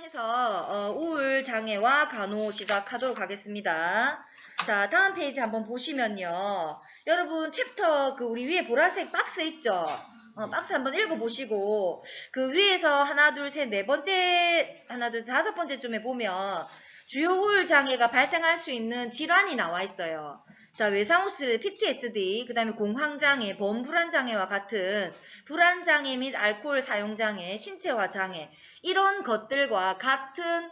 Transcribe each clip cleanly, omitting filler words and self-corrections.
해서 우울 장애와 간호 시작하도록 하겠습니다. 자, 다음 페이지 한번 보시면요. 여러분 챕터 우리 위에 보라색 박스 있죠? 박스 한번 읽어보시고 그 위에서 하나, 둘, 셋, 네 번째, 하나, 둘, 다섯 번째쯤에 보면 주요 우울 장애가 발생할 수 있는 질환이 나와 있어요. 자, 외상후스트레스, PTSD, 그 다음에 공황장애, 범불안장애와 같은 불안장애 및 알코올 사용장애, 신체화 장애 이런 것들과 같은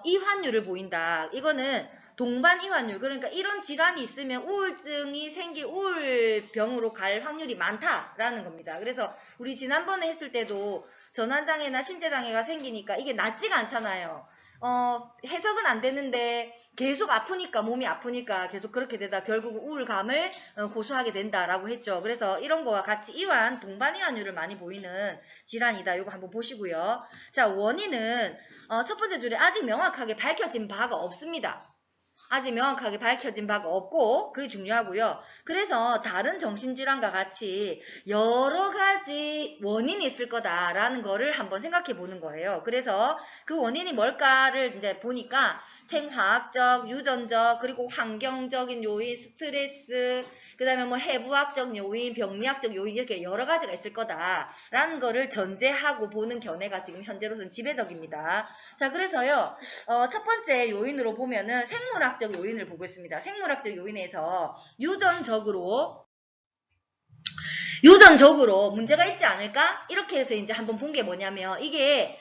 이환율을 보인다. 이거는 동반 이환율, 그러니까 이런 질환이 있으면 우울증이 생길 우울병으로 갈 확률이 많다라는 겁니다. 그래서 우리 지난번에 했을 때도 전환장애나 신체장애가 생기니까 이게 낫지가 않잖아요. 해석은 안 되는데 계속 아프니까 몸이 아프니까 계속 그렇게 되다 결국 우울감을 호소하게 된다라고 했죠. 그래서 이런 거와 같이 이완, 동반 이완율을 많이 보이는 질환이다. 이거 한번 보시고요. 자, 원인은 첫 번째 줄에 아직 명확하게 밝혀진 바가 없습니다. 아직 명확하게 밝혀진 바가 없고 그게 중요하고요. 그래서 다른 정신질환과 같이 여러 가지 원인이 있을 거다라는 거를 한번 생각해 보는 거예요. 그래서 그 원인이 뭘까를 이제 보니까 생화학적, 유전적, 그리고 환경적인 요인, 스트레스, 그 다음에 뭐 해부학적 요인, 병리학적 요인 이렇게 여러 가지가 있을 거다라는 거를 전제하고 보는 견해가 지금 현재로서는 지배적입니다. 자, 그래서요, 첫 번째 요인으로 보면은 생물학적 요인을 보고 있습니다. 생물학적 요인에서 유전적으로 문제가 있지 않을까? 이렇게 해서 이제 한번 본 게 뭐냐면 이게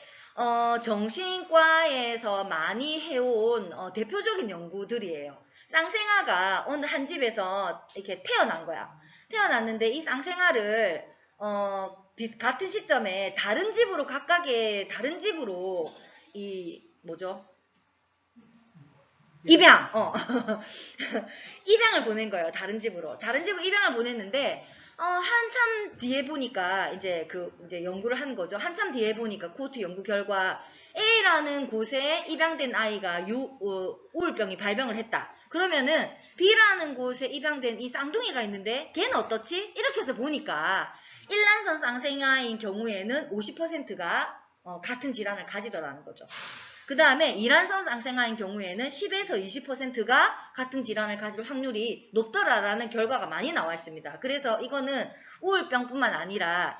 정신과에서 많이 해온 대표적인 연구들이에요. 쌍생아가 어느 한 집에서 이렇게 태어난 거야. 태어났는데 이 쌍생아를 같은 시점에 다른 집으로 각각의 다른 집으로 입양, 입양을 보낸 거예요. 다른 집으로 입양을 보냈는데 한참 뒤에 보니까 이제 연구를 한 거죠. 한참 뒤에 보니까 코호트 연구 결과 A라는 곳에 입양된 아이가 우울병이 발병을 했다. 그러면은 B라는 곳에 입양된 이 쌍둥이가 있는데 걔는 어떻지? 이렇게 해서 보니까 일란성 쌍생아인 경우에는 50%가 같은 질환을 가지더라는 거죠. 그 다음에 이란성 쌍생아인 경우에는 10에서 20%가 같은 질환을 가질 확률이 높더라라는 결과가 많이 나와 있습니다. 그래서 이거는 우울병뿐만 아니라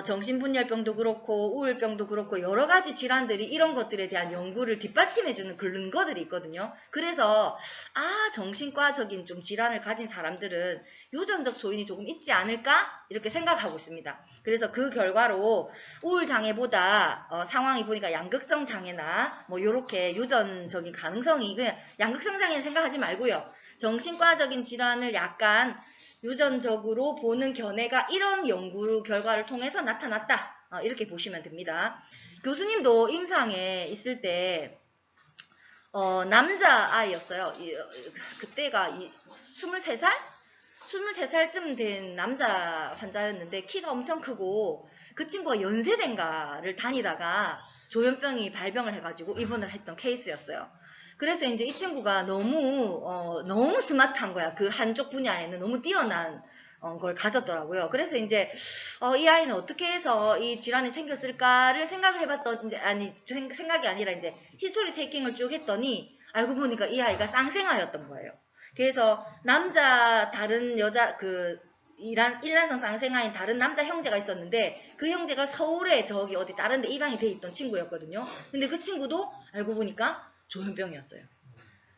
정신분열병도 그렇고 우울병도 그렇고 여러 가지 질환들이 이런 것들에 대한 연구를 뒷받침해주는 근거들이 있거든요. 그래서 정신과적인 좀 질환을 가진 사람들은 유전적 소인이 조금 있지 않을까? 이렇게 생각하고 있습니다. 그래서 그 결과로 우울장애보다 상황이 보니까 양극성 장애나 뭐 요렇게 유전적인 가능성이 그냥 양극성 장애는 생각하지 말고요. 정신과적인 질환을 약간 유전적으로 보는 견해가 이런 연구 결과를 통해서 나타났다. 이렇게 보시면 됩니다. 교수님도 임상에 있을 때 남자아이였어요. 그때가 23살? 23살쯤 된 남자 환자였는데 키가 엄청 크고 그 친구가 연세대인가를 다니다가 조현병이 발병을 해가지고 입원을 했던 케이스였어요. 그래서 이제 이 친구가 너무 스마트한 거야. 그 한쪽 분야에는 너무 뛰어난 걸 가졌더라고요. 그래서 이제 이 아이는 어떻게 해서 이 질환이 생겼을까를 생각을 해봤던 생각이 아니라 이제 히스토리 테이킹을 쭉 했더니 알고 보니까 이 아이가 쌍생아였던 거예요. 그래서 다른 여자 일란성 쌍생아인 다른 남자 형제가 있었는데 그 형제가 서울에 저기 어디 다른 데 입양이 돼 있던 친구였거든요. 근데 그 친구도 알고 보니까 조현병이었어요.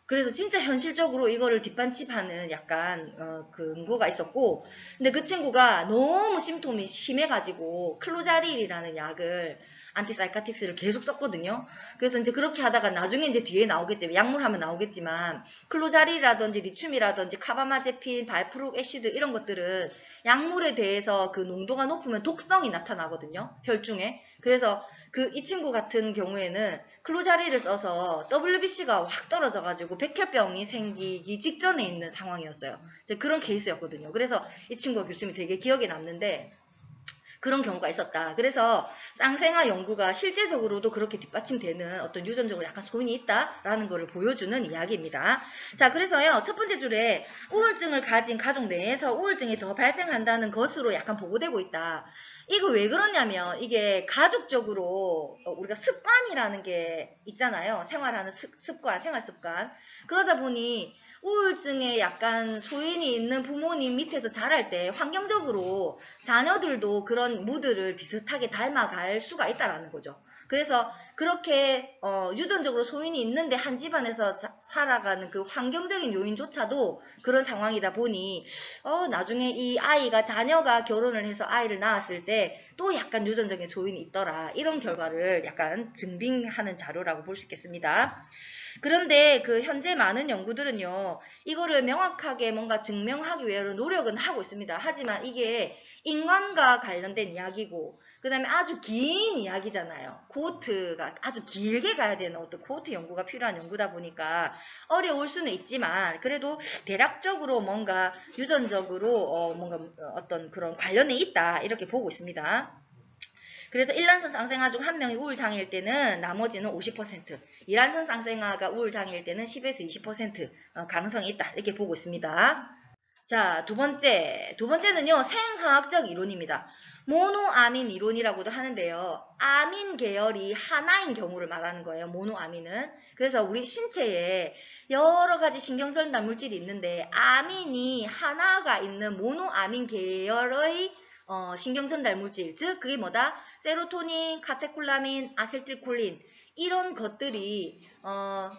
그래서 진짜 현실적으로 이거를 뒷받침하는 약간 근거가 있었고, 근데 그 친구가 너무 심통이 심해가지고 클로자릴이라는 약을 안티사이카틱스를 계속 썼거든요. 그래서 이제 그렇게 하다가 나중에 이제 뒤에 나오겠지만 약물하면 나오겠지만 클로자릴이라든지 리튬이라든지 카바마제핀, 발프룩 애시드 이런 것들은 약물에 대해서 그 농도가 높으면 독성이 나타나거든요. 혈중에. 그래서 이 친구 같은 경우에는 클로자릴을 써서 WBC가 확 떨어져가지고 백혈병이 생기기 직전에 있는 상황이었어요. 이제 그런 케이스였거든요. 그래서 이 친구가 교수님이 되게 기억에 남는데 그런 경우가 있었다. 그래서 쌍생아 연구가 실제적으로도 그렇게 뒷받침되는 어떤 유전적으로 약간 소인이 있다라는 것을 보여주는 이야기입니다. 자, 그래서요. 첫 번째 줄에 우울증을 가진 가족 내에서 우울증이 더 발생한다는 것으로 약간 보고되고 있다. 이거 왜 그러냐면 이게 가족적으로 우리가 습관이라는 게 있잖아요. 생활하는 습관, 생활 습관. 그러다 보니 우울증에 약간 소인이 있는 부모님 밑에서 자랄 때 환경적으로 자녀들도 그런 무드를 비슷하게 닮아갈 수가 있다라는 거죠. 그래서 그렇게 유전적으로 소인이 있는데 한 집안에서 살아가는 그 환경적인 요인조차도 그런 상황이다 보니 나중에 이 아이가 자녀가 결혼을 해서 아이를 낳았을 때 또 약간 유전적인 소인이 있더라. 이런 결과를 약간 증빙하는 자료라고 볼 수 있겠습니다. 그런데 그 현재 많은 연구들은요, 이거를 명확하게 뭔가 증명하기 위해서 노력은 하고 있습니다. 하지만 이게 인간과 관련된 이야기고, 그 다음에 아주 긴 이야기잖아요. 코호트가 아주 길게 가야 되는 어떤 코호트 연구가 필요한 연구다 보니까 어려울 수는 있지만, 그래도 대략적으로 뭔가 유전적으로 뭔가 어떤 그런 관련이 있다. 이렇게 보고 있습니다. 그래서 1난선 쌍생아 중 한 명이 우울장애일 때는 나머지는 50%, 2난선 쌍생아가 우울장애일 때는 10에서 20% 가능성이 있다. 이렇게 보고 있습니다. 자, 두 번째는요, 생화학적 이론입니다. 모노아민 이론이라고도 하는데요. 아민 계열이 하나인 경우를 말하는 거예요. 모노아민은. 그래서 우리 신체에 여러 가지 신경전달 물질이 있는데 아민이 하나가 있는 모노아민 계열의 신경전달 물질, 즉 그게 뭐다? 세로토닌, 카테콜라민, 아세틸콜린 이런 것들이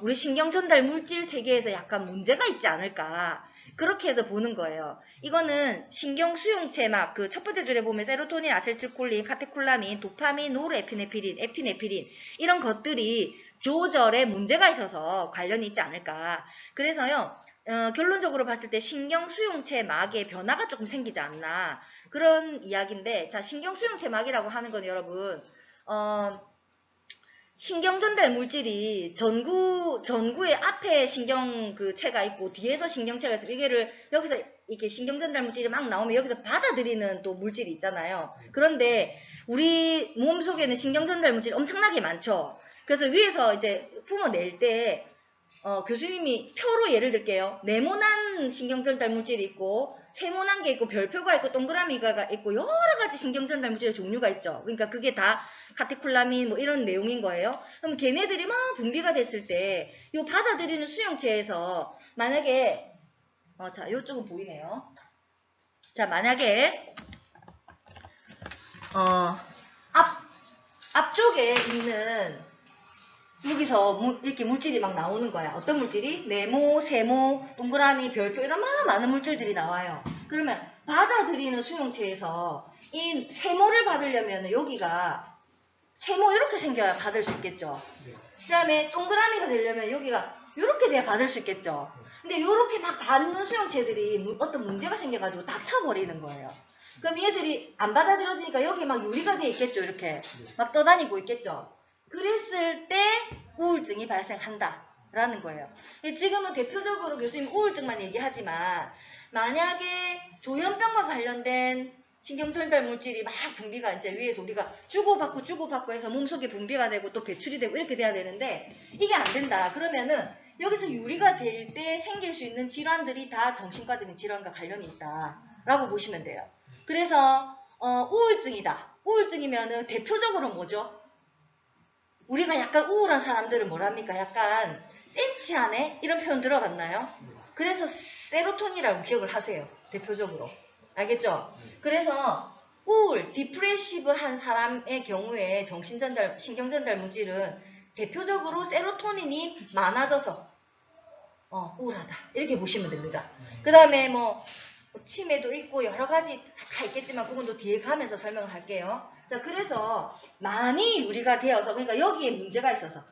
우리 신경전달 물질 세계에서 약간 문제가 있지 않을까, 그렇게 해서 보는 거예요. 이거는 신경수용체막 그 첫 번째 줄에 보면 세로토닌, 아세틸콜린, 카테콜라민, 도파민, 노르에피네피린, 에피네피린 이런 것들이 조절에 문제가 있어서 관련이 있지 않을까. 그래서요, 결론적으로 봤을 때 신경수용체막에 변화가 조금 생기지 않나, 그런 이야기인데, 자, 신경수용체막이라고 하는 건 여러분, 신경전달 물질이 전구의 앞에 신경 그 체가 있고 뒤에서 신경체가 있고, 이게를 여기서 이렇게 신경전달 물질이 막 나오면 여기서 받아들이는 또 물질이 있잖아요. 그런데 우리 몸 속에는 신경전달 물질이 엄청나게 많죠. 그래서 위에서 이제 품어낼 때 교수님이 표로 예를 들게요. 네모난 신경전달 물질이 있고 세모난 게 있고 별표가 있고 동그라미가 있고 여러 가지 신경전달 물질의 종류가 있죠. 그러니까 그게 다 카테콜라민 뭐 이런 내용인 거예요. 그럼 걔네들이 막 분비가 됐을 때 이 받아들이는 수용체에서 만약에 자, 요쪽은 보이네요. 자, 만약에 앞쪽에 있는 여기서 이렇게 물질이 막 나오는 거야. 어떤 물질이? 네모, 세모, 동그라미, 별표 이런 많은 물질들이 나와요. 그러면 받아들이는 수용체에서 이 세모를 받으려면 여기가 세모 이렇게 생겨야 받을 수 있겠죠. 그 다음에 동그라미가 되려면 여기가 이렇게 돼야 받을 수 있겠죠. 근데 이렇게 막 받는 수용체들이 어떤 문제가 생겨가지고 닫혀버리는 거예요. 그럼 얘들이 안 받아들여지니까 여기 막 유리가 돼 있겠죠. 이렇게 막 떠다니고 있겠죠. 그랬을 때 우울증이 발생한다라는 거예요. 지금은 대표적으로 교수님 우울증만 얘기하지만 만약에 조현병과 관련된 신경전달 물질이 막 분비가 이제 위에서 우리가 주고받고 해서 몸속에 분비가 되고 또 배출이 되고 이렇게 돼야 되는데 이게 안 된다. 그러면은 여기서 유리가 될 때 생길 수 있는 질환들이 다 정신과적인 질환과 관련이 있다라고 보시면 돼요. 그래서 우울증이다. 우울증이면은 대표적으로 뭐죠? 우리가 약간 우울한 사람들은 뭐랍니까? 약간 센치하네? 이런 표현 들어봤나요? 그래서 세로토닌이라고 기억을 하세요. 대표적으로. 알겠죠? 그래서 우울, 디프레시브한 사람의 경우에 신경전달 물질은 대표적으로 세로토닌이 많아져서 우울하다. 이렇게 보시면 됩니다. 그 다음에 뭐 치매도 있고 여러 가지 다 있겠지만 그건 또 뒤에 가면서 설명을 할게요. 자, 그래서 많이 유리가 되어서, 그러니까 여기에 문제가 있어서,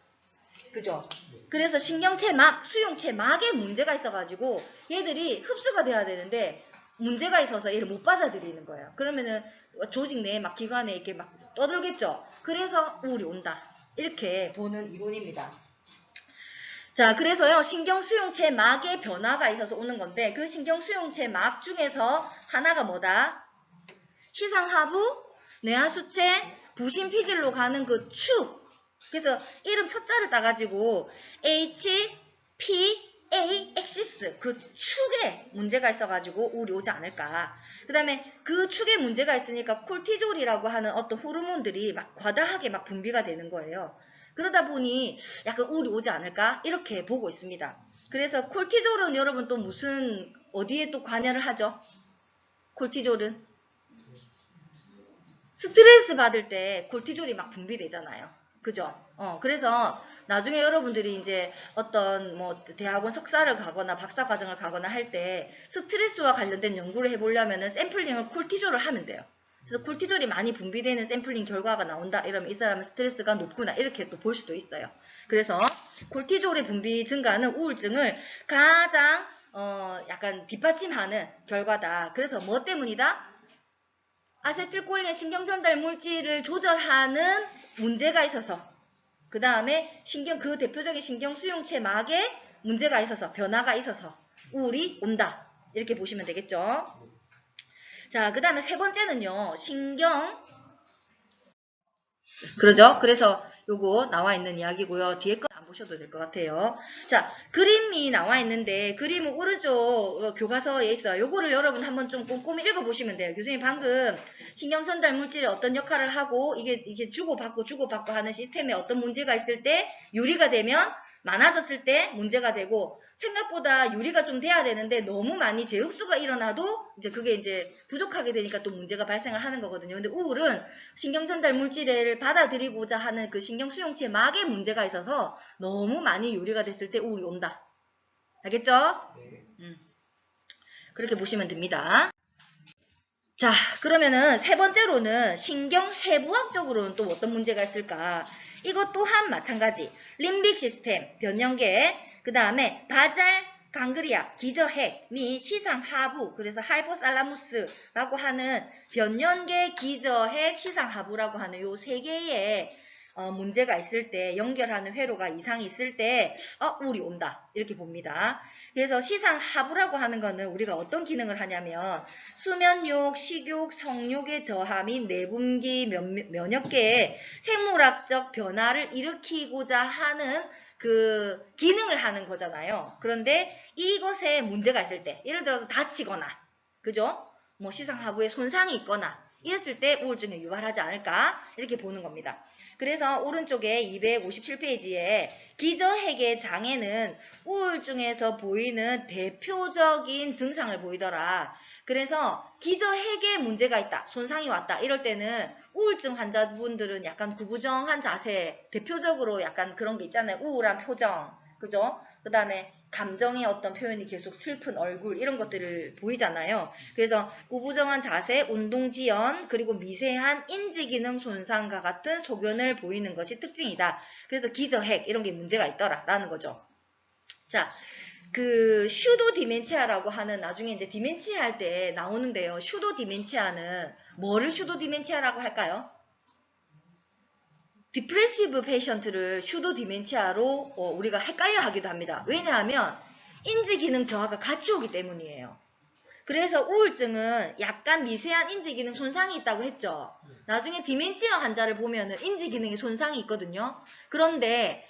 그죠? 그래서 신경체막, 수용체막에 문제가 있어가지고 얘들이 흡수가 돼야 되는데 문제가 있어서 얘를 못 받아들이는 거예요. 그러면은 조직 내에 막 기관에 이렇게 막 떠들겠죠. 그래서 우울이 온다. 이렇게 보는 이론입니다. 자, 그래서요, 신경수용체막의 변화가 있어서 오는 건데, 그 신경수용체막 중에서 하나가 뭐다? 시상하부, 뇌하수체, 부신피질로 가는 그 축. 그래서 이름 첫자를 따가지고 HPT A 엑시스 그 축에 문제가 있어가지고 우울이 오지 않을까. 그 다음에 그 축에 문제가 있으니까 콜티졸이라고 하는 어떤 호르몬들이 막 과다하게 막 분비가 되는 거예요. 그러다 보니 약간 우울이 오지 않을까 이렇게 보고 있습니다. 그래서 콜티졸은 여러분 또 무슨 어디에 또 관여를 하죠? 콜티졸은 스트레스 받을 때 콜티졸이 막 분비되잖아요. 그죠? 그래서 나중에 여러분들이 이제 어떤 뭐 대학원 석사를 가거나 박사 과정을 가거나 할 때 스트레스와 관련된 연구를 해보려면은 샘플링을 콜티졸을 하면 돼요. 그래서 콜티졸이 많이 분비되는 샘플링 결과가 나온다 이러면 이 사람은 스트레스가 높구나 이렇게 또 볼 수도 있어요. 그래서 콜티졸의 분비 증가는 우울증을 가장 약간 뒷받침하는 결과다. 그래서 뭐 때문이다? 아세틸콜린 신경전달 물질을 조절하는 문제가 있어서 그 다음에 그 대표적인 신경수용체막에 문제가 있어서 변화가 있어서 우울이 온다. 이렇게 보시면 되겠죠. 자, 그 다음에 세 번째는요. 그러죠? 그래서 요거 나와 있는 이야기고요. 뒤에 거 안 보셔도 될 것 같아요. 자, 그림이 나와 있는데 그림은 오른쪽 교과서에 있어요. 요거를 여러분 한번 좀 꼼꼼히 읽어보시면 돼요. 교수님 방금 신경전달 물질이 어떤 역할을 하고 이게 주고받고 하는 시스템에 어떤 문제가 있을 때 유리가 되면 많아졌을 때 문제가 되고 생각보다 유리가 좀 돼야 되는데 너무 많이 재흡수가 일어나도 이제 그게 이제 부족하게 되니까 또 문제가 발생을 하는 거거든요. 근데 우울은 신경전달 물질을 받아들이고자 하는 그 신경수용체 막에 문제가 있어서 너무 많이 유리가 됐을 때 우울이 온다. 알겠죠? 네. 그렇게 보시면 됩니다. 자, 그러면은 세 번째로는 신경해부학적으로는 또 어떤 문제가 있을까? 이것 또한 마찬가지. 림빅 시스템, 변연계, 그 다음에 바잘 강그리아, 기저핵 및 시상하부, 그래서 하이포살라무스라고 하는 변연계, 기저핵, 시상하부라고 하는 요 세 개의 문제가 있을 때, 연결하는 회로가 이상이 있을 때 우울이 온다 이렇게 봅니다. 그래서 시상하부라고 하는 거는 우리가 어떤 기능을 하냐면 수면욕, 식욕, 성욕의 저하 및 내분기, 면역계의 생물학적 변화를 일으키고자 하는 그 기능을 하는 거잖아요. 그런데 이것에 문제가 있을 때, 예를 들어서 다치거나, 그죠? 뭐 시상하부에 손상이 있거나 이랬을 때 우울증에 유발하지 않을까 이렇게 보는 겁니다. 그래서 오른쪽에 257페이지에 기저핵의 장애는 우울증에서 보이는 대표적인 증상을 보이더라. 그래서 기저핵에 문제가 있다, 손상이 왔다 이럴 때는 우울증 환자분들은 약간 구부정한 자세, 대표적으로 약간 그런 게 있잖아요. 우울한 표정, 그죠? 그 다음에 감정의 어떤 표현이 계속 슬픈 얼굴 이런 것들을 보이잖아요. 그래서 구부정한 자세, 운동지연, 그리고 미세한 인지기능 손상과 같은 소견을 보이는 것이 특징이다. 그래서 기저핵 이런 게 문제가 있더라라는 거죠. 자, 그 슈도 디멘치아라고 하는 나중에 이제 디멘치아 할 때 나오는데요. 슈도 디멘치아는 뭐를 슈도 디멘치아라고 할까요? 디프레시브 페이션트를 슈도 디멘치아로 우리가 헷갈려 하기도 합니다. 왜냐하면 인지기능 저하가 같이 오기 때문이에요. 그래서 우울증은 약간 미세한 인지기능 손상이 있다고 했죠. 나중에 디멘치아 환자를 보면은 인지기능에 손상이 있거든요. 그런데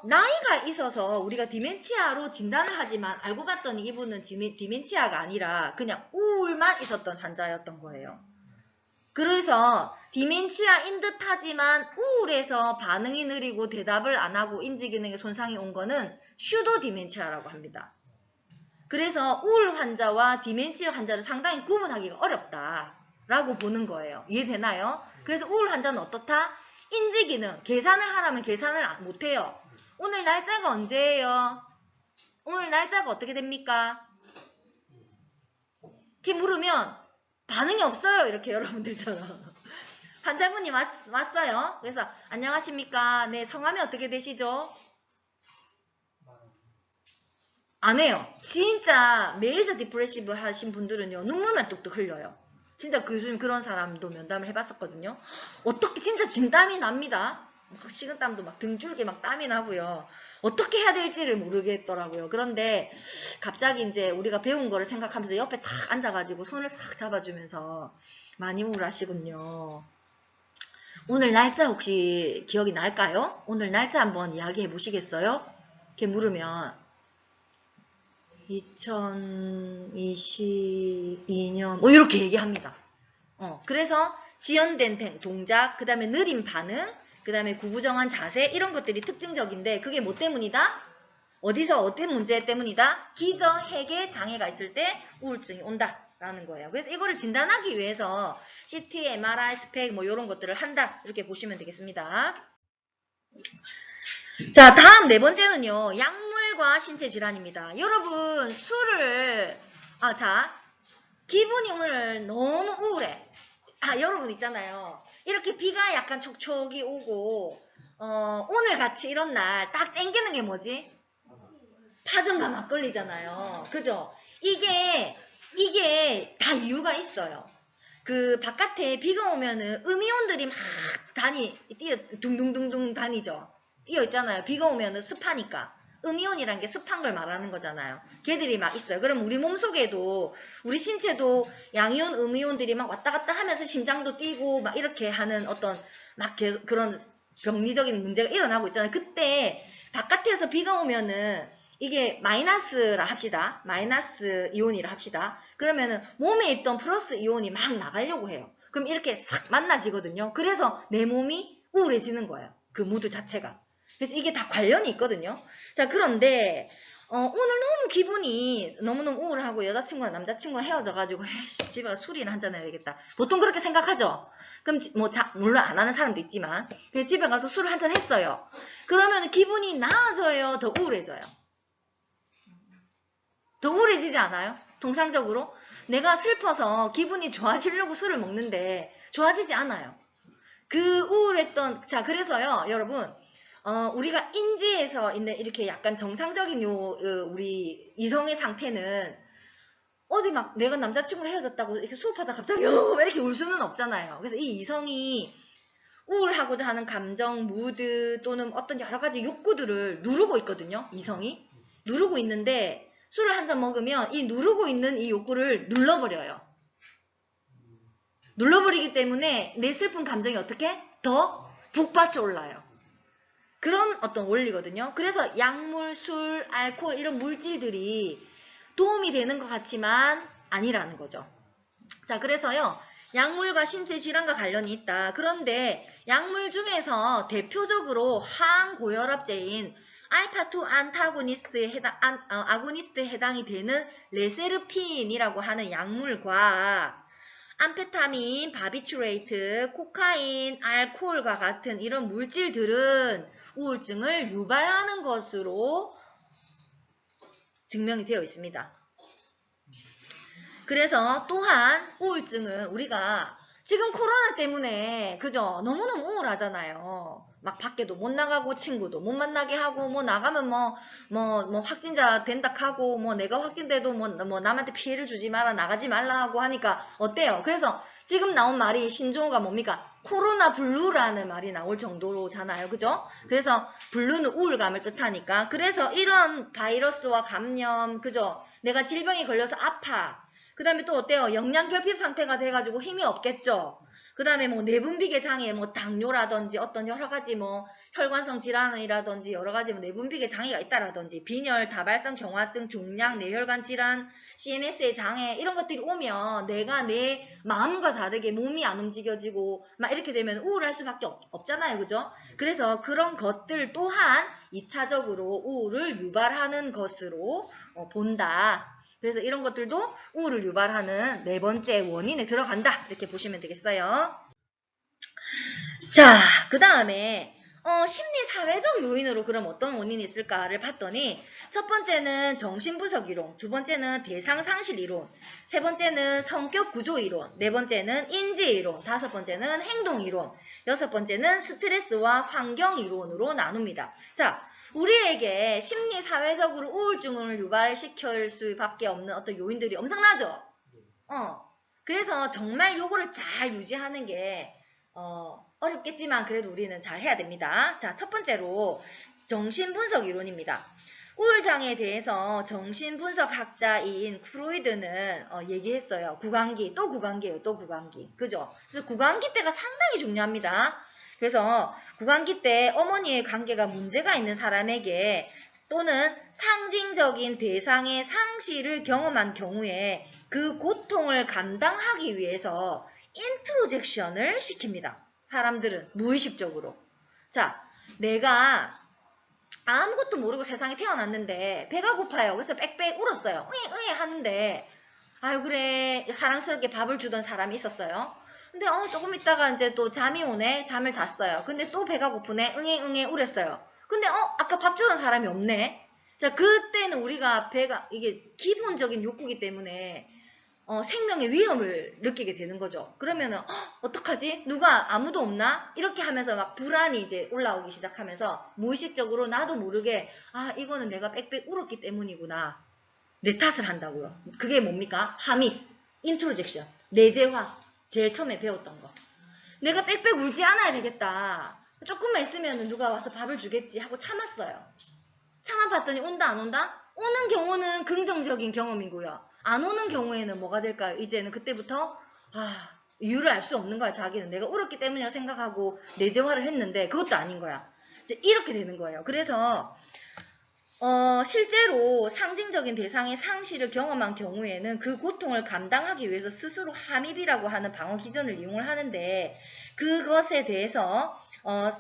나이가 있어서 우리가 디멘치아로 진단을 하지만 알고 봤더니 이분은 디멘치아가 아니라 그냥 우울만 있었던 환자였던 거예요. 그래서 디멘치아인 듯하지만 우울해서 반응이 느리고 대답을 안 하고 인지기능에 손상이 온 거는 슈도 디멘치아라고 합니다. 그래서 우울 환자와 디멘치아 환자를 상당히 구분하기가 어렵다라고 보는 거예요. 이해되나요? 그래서 우울 환자는 어떻다? 인지기능, 계산을 하라면 계산을 못해요. 오늘 날짜가 언제예요? 오늘 날짜가 어떻게 됩니까? 이렇게 물으면 반응이 없어요. 이렇게 여러분들처럼. 환자분이 왔어요. 그래서 안녕하십니까? 네, 성함이 어떻게 되시죠? 안 해요. 진짜 메이저 디프레시브 하신 분들은요. 눈물만 뚝뚝 흘려요. 진짜 교수님 그런 사람도 면담을 해봤었거든요. 어떻게 진짜 진땀이 납니다. 막 식은땀도 막 등줄기 막 땀이 나고요. 어떻게 해야 될지를 모르겠더라고요. 그런데 갑자기 이제 우리가 배운 거를 생각하면서 옆에 탁 앉아가지고 손을 싹 잡아주면서 많이 우울하시군요. 오늘 날짜 혹시 기억이 날까요? 오늘 날짜 한번 이야기해 보시겠어요? 이렇게 물으면 2022년 뭐 이렇게 얘기합니다. 그래서 지연된 동작, 그 다음에 느린 반응, 그 다음에 구부정한 자세 이런 것들이 특징적인데 그게 뭐 때문이다? 어디서 어떤 문제 때문이다? 기저해계 장애가 있을 때 우울증이 온다라는 거예요. 그래서 이거를 진단하기 위해서 CT, MRI, 스펙 뭐 이런 것들을 한다 이렇게 보시면 되겠습니다. 자, 다음 네 번째는요. 약물과 신체 질환입니다. 여러분 술을 기분이 오늘 너무 우울해. 여러분 있잖아요. 이렇게 비가 약간 촉촉이 오고 오늘 같이 이런 날 딱 땡기는 게 뭐지? 파전과 막걸리잖아요. 그죠? 이게 다 이유가 있어요. 그 바깥에 비가 오면은 음이온들이 막 둥둥둥둥 다니죠. 뛰어 있잖아요. 비가 오면은 습하니까. 음이온이란 게 습한 걸 말하는 거잖아요. 걔들이 막 있어요. 그럼 우리 몸속에도 우리 신체도 양이온, 음이온들이 막 왔다 갔다 하면서 심장도 뛰고 막 이렇게 하는 어떤 막 그런 병리적인 문제가 일어나고 있잖아요. 그때 바깥에서 비가 오면은 이게 마이너스라 합시다. 마이너스 이온이라 합시다. 그러면은 몸에 있던 플러스 이온이 막 나가려고 해요. 그럼 이렇게 싹 만나지거든요. 그래서 내 몸이 우울해지는 거예요. 그 무드 자체가. 그래서 이게 다 관련이 있거든요. 자, 그런데 오늘 너무 기분이 너무너무 우울하고 여자친구랑 남자친구랑 헤어져가지고 에이씨 집에 가서 술이나 한잔 해야겠다. 보통 그렇게 생각하죠. 그럼 물론 안 하는 사람도 있지만 집에 가서 술을 한잔 했어요. 그러면 기분이 나아져요? 더 우울해져요? 더 우울해지지 않아요? 통상적으로 내가 슬퍼서 기분이 좋아지려고 술을 먹는데 좋아지지 않아요. 그 우울했던 그래서요 여러분 우리가 인지에서 있는 이렇게 약간 정상적인 우리 이성의 상태는 어디 막 내가 남자친구랑 헤어졌다고 이렇게 수업하다 갑자기 이렇게 울 수는 없잖아요. 그래서 이 이성이 우울하고자 하는 감정, 무드 또는 어떤 여러 가지 욕구들을 누르고 있거든요. 이성이 누르고 있는데 술을 한 잔 먹으면 이 누르고 있는 이 욕구를 눌러버려요. 눌러버리기 때문에 내 슬픈 감정이 어떻게? 더 북받쳐 올라요. 그런 어떤 원리거든요. 그래서 약물, 술, 알코올 이런 물질들이 도움이 되는 것 같지만 아니라는 거죠. 자, 그래서요. 약물과 신체 질환과 관련이 있다. 그런데 약물 중에서 대표적으로 항고혈압제인 알파2 아고니스트에 해당이 되는 레세르핀이라고 하는 약물과 암페타민, 바비츄레이트, 코카인, 알코올과 같은 이런 물질들은 우울증을 유발하는 것으로 증명이 되어 있습니다. 그래서 또한 우울증은 우리가 지금 코로나 때문에 그죠? 너무너무 우울하잖아요. 막 밖에도 못 나가고 친구도 못 만나게 하고 뭐 나가면 뭐 확진자 된다 하고 뭐 내가 확진돼도 뭐 남한테 피해를 주지 마라 나가지 말라 하고 하니까 어때요? 그래서 지금 나온 말이 신조어가 뭡니까? 코로나 블루라는 말이 나올 정도잖아요. 그죠? 그래서 블루는 우울감을 뜻하니까 그래서 이런 바이러스와 감염 그죠? 내가 질병에 걸려서 아파. 그 다음에 또 어때요? 영양결핍 상태가 돼가지고 힘이 없겠죠? 그 다음에 뭐 내분비계 장애, 뭐 당뇨라든지 어떤 여러 가지 뭐 혈관성 질환이라든지 여러 가지 뭐 내분비계 장애가 있다라든지 빈혈, 다발성 경화증, 종양, 뇌혈관 질환, CNS의 장애 이런 것들이 오면 내가 내 마음과 다르게 몸이 안 움직여지고 막 이렇게 되면 우울할 수밖에 없잖아요. 그죠? 그래서 그런 것들 또한 2차적으로 우울을 유발하는 것으로 본다. 그래서 이런 것들도 우울을 유발하는 네 번째 원인에 들어간다. 이렇게 보시면 되겠어요. 자, 그 다음에 심리사회적 요인으로 그럼 어떤 원인이 있을까를 봤더니 첫 번째는 정신분석 이론, 두 번째는 대상상실 이론, 세 번째는 성격구조 이론, 네 번째는 인지 이론, 다섯 번째는 행동 이론, 여섯 번째는 스트레스와 환경 이론으로 나눕니다. 자, 우리에게 심리사회적으로 우울증을 유발시킬 수밖에 없는 어떤 요인들이 엄청나죠? 그래서 정말 요거를 잘 유지하는 게 어렵겠지만 그래도 우리는 잘 해야 됩니다. 자, 첫 번째로 정신분석 이론입니다. 우울장애에 대해서 정신분석학자인 프로이드는 얘기했어요. 구강기, 또 구강기예요. 또 구강기. 그죠? 그래서 구강기 때가 상당히 중요합니다. 그래서 구강기 때 어머니의 관계가 문제가 있는 사람에게 또는 상징적인 대상의 상실을 경험한 경우에 그 고통을 감당하기 위해서 인트로젝션을 시킵니다. 사람들은 무의식적으로. 자, 내가 아무것도 모르고 세상에 태어났는데 배가 고파요. 그래서 빽빽 울었어요. 으이 하는데 아유 그래 사랑스럽게 밥을 주던 사람이 있었어요. 근데 조금 있다가 이제 또 잠이 오네. 잠을 잤어요. 근데 또 배가 고프네. 응애 울었어요. 근데 아까 밥 주던 사람이 없네. 자, 그때는 우리가 배가 이게 기본적인 욕구이기 때문에 생명의 위험을 느끼게 되는 거죠. 그러면은 어떡하지? 누가 아무도 없나? 이렇게 하면서 막 불안이 이제 올라오기 시작하면서 무의식적으로 나도 모르게 이거는 내가 빽빽 울었기 때문이구나. 내 탓을 한다고요. 그게 뭡니까? 함입, 인트로젝션, 내재화. 제일 처음에 배웠던 거. 내가 빽빽 울지 않아야 되겠다. 조금만 있으면 누가 와서 밥을 주겠지 하고 참았어요. 참아봤더니 온다 안 온다? 오는 경우는 긍정적인 경험이고요. 안 오는 경우에는 뭐가 될까요? 이제는 그때부터 이유를 알 수 없는 거야. 자기는 내가 울었기 때문이라고 생각하고 내재화를 했는데 그것도 아닌 거야. 이제 이렇게 되는 거예요. 그래서 실제로 상징적인 대상의 상실을 경험한 경우에는 그 고통을 감당하기 위해서 스스로 함입이라고 하는 방어 기전을 이용을 하는데 그것에 대해서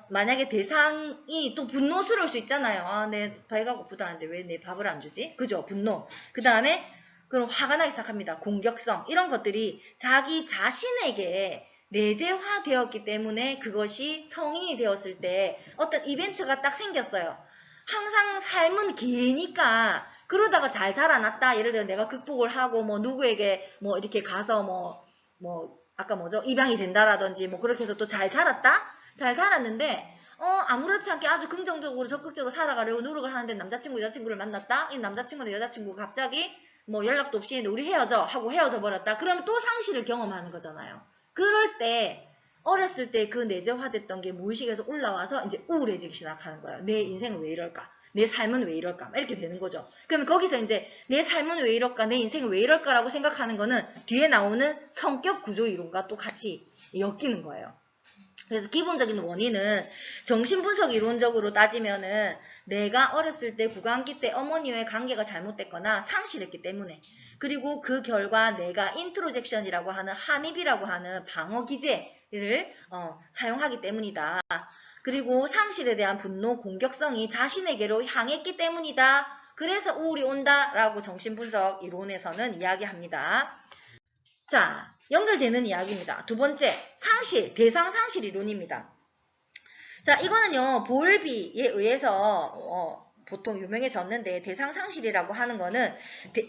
만약에 대상이 또 분노스러울 수 있잖아요. 내 배가 고프다는데 왜 내 밥을 안 주지? 그죠? 분노. 그 다음에 그럼 화가 나기 시작합니다. 공격성. 이런 것들이 자기 자신에게 내재화되었기 때문에 그것이 성인이 되었을 때 어떤 이벤트가 딱 생겼어요. 항상 삶은 기니까 그러다가 잘 자라났다. 예를 들어 내가 극복을 하고 뭐 누구에게 뭐 이렇게 가서 뭐 아까 뭐죠? 입양이 된다라든지 뭐 그렇게 해서 또 잘 자랐다? 잘 자랐는데 아무렇지 않게 아주 긍정적으로 적극적으로 살아가려고 노력을 하는데 남자친구 여자친구를 만났다? 이 남자친구나 여자친구가 갑자기 뭐 연락도 없이 했는데 우리 헤어져 하고 헤어져 버렸다. 그러면 또 상실을 경험하는 거잖아요. 그럴 때 어렸을 때 그 내재화됐던 게 무의식에서 올라와서 이제 우울해지기 시작하는 거예요. 내 인생은 왜 이럴까? 내 삶은 왜 이럴까? 이렇게 되는 거죠. 그러면 거기서 이제 내 삶은 왜 이럴까? 내 인생은 왜 이럴까라고 생각하는 거는 뒤에 나오는 성격 구조 이론과 또 같이 엮이는 거예요. 그래서 기본적인 원인은 정신분석 이론적으로 따지면은 내가 어렸을 때 구강기 때 어머니와의 관계가 잘못됐거나 상실했기 때문에 그리고 그 결과 내가 인트로젝션이라고 하는 함입이라고 하는 방어 기제를 사용하기 때문이다. 그리고 상실에 대한 분노, 공격성이 자신에게로 향했기 때문이다. 그래서 우울이 온다라고 정신분석 이론에서는 이야기합니다. 자, 연결되는 이야기입니다. 두 번째, 상실, 대상 상실 이론입니다. 자, 이거는요, 볼비에 의해서 보통 유명해졌는데 대상 상실이라고 하는 거는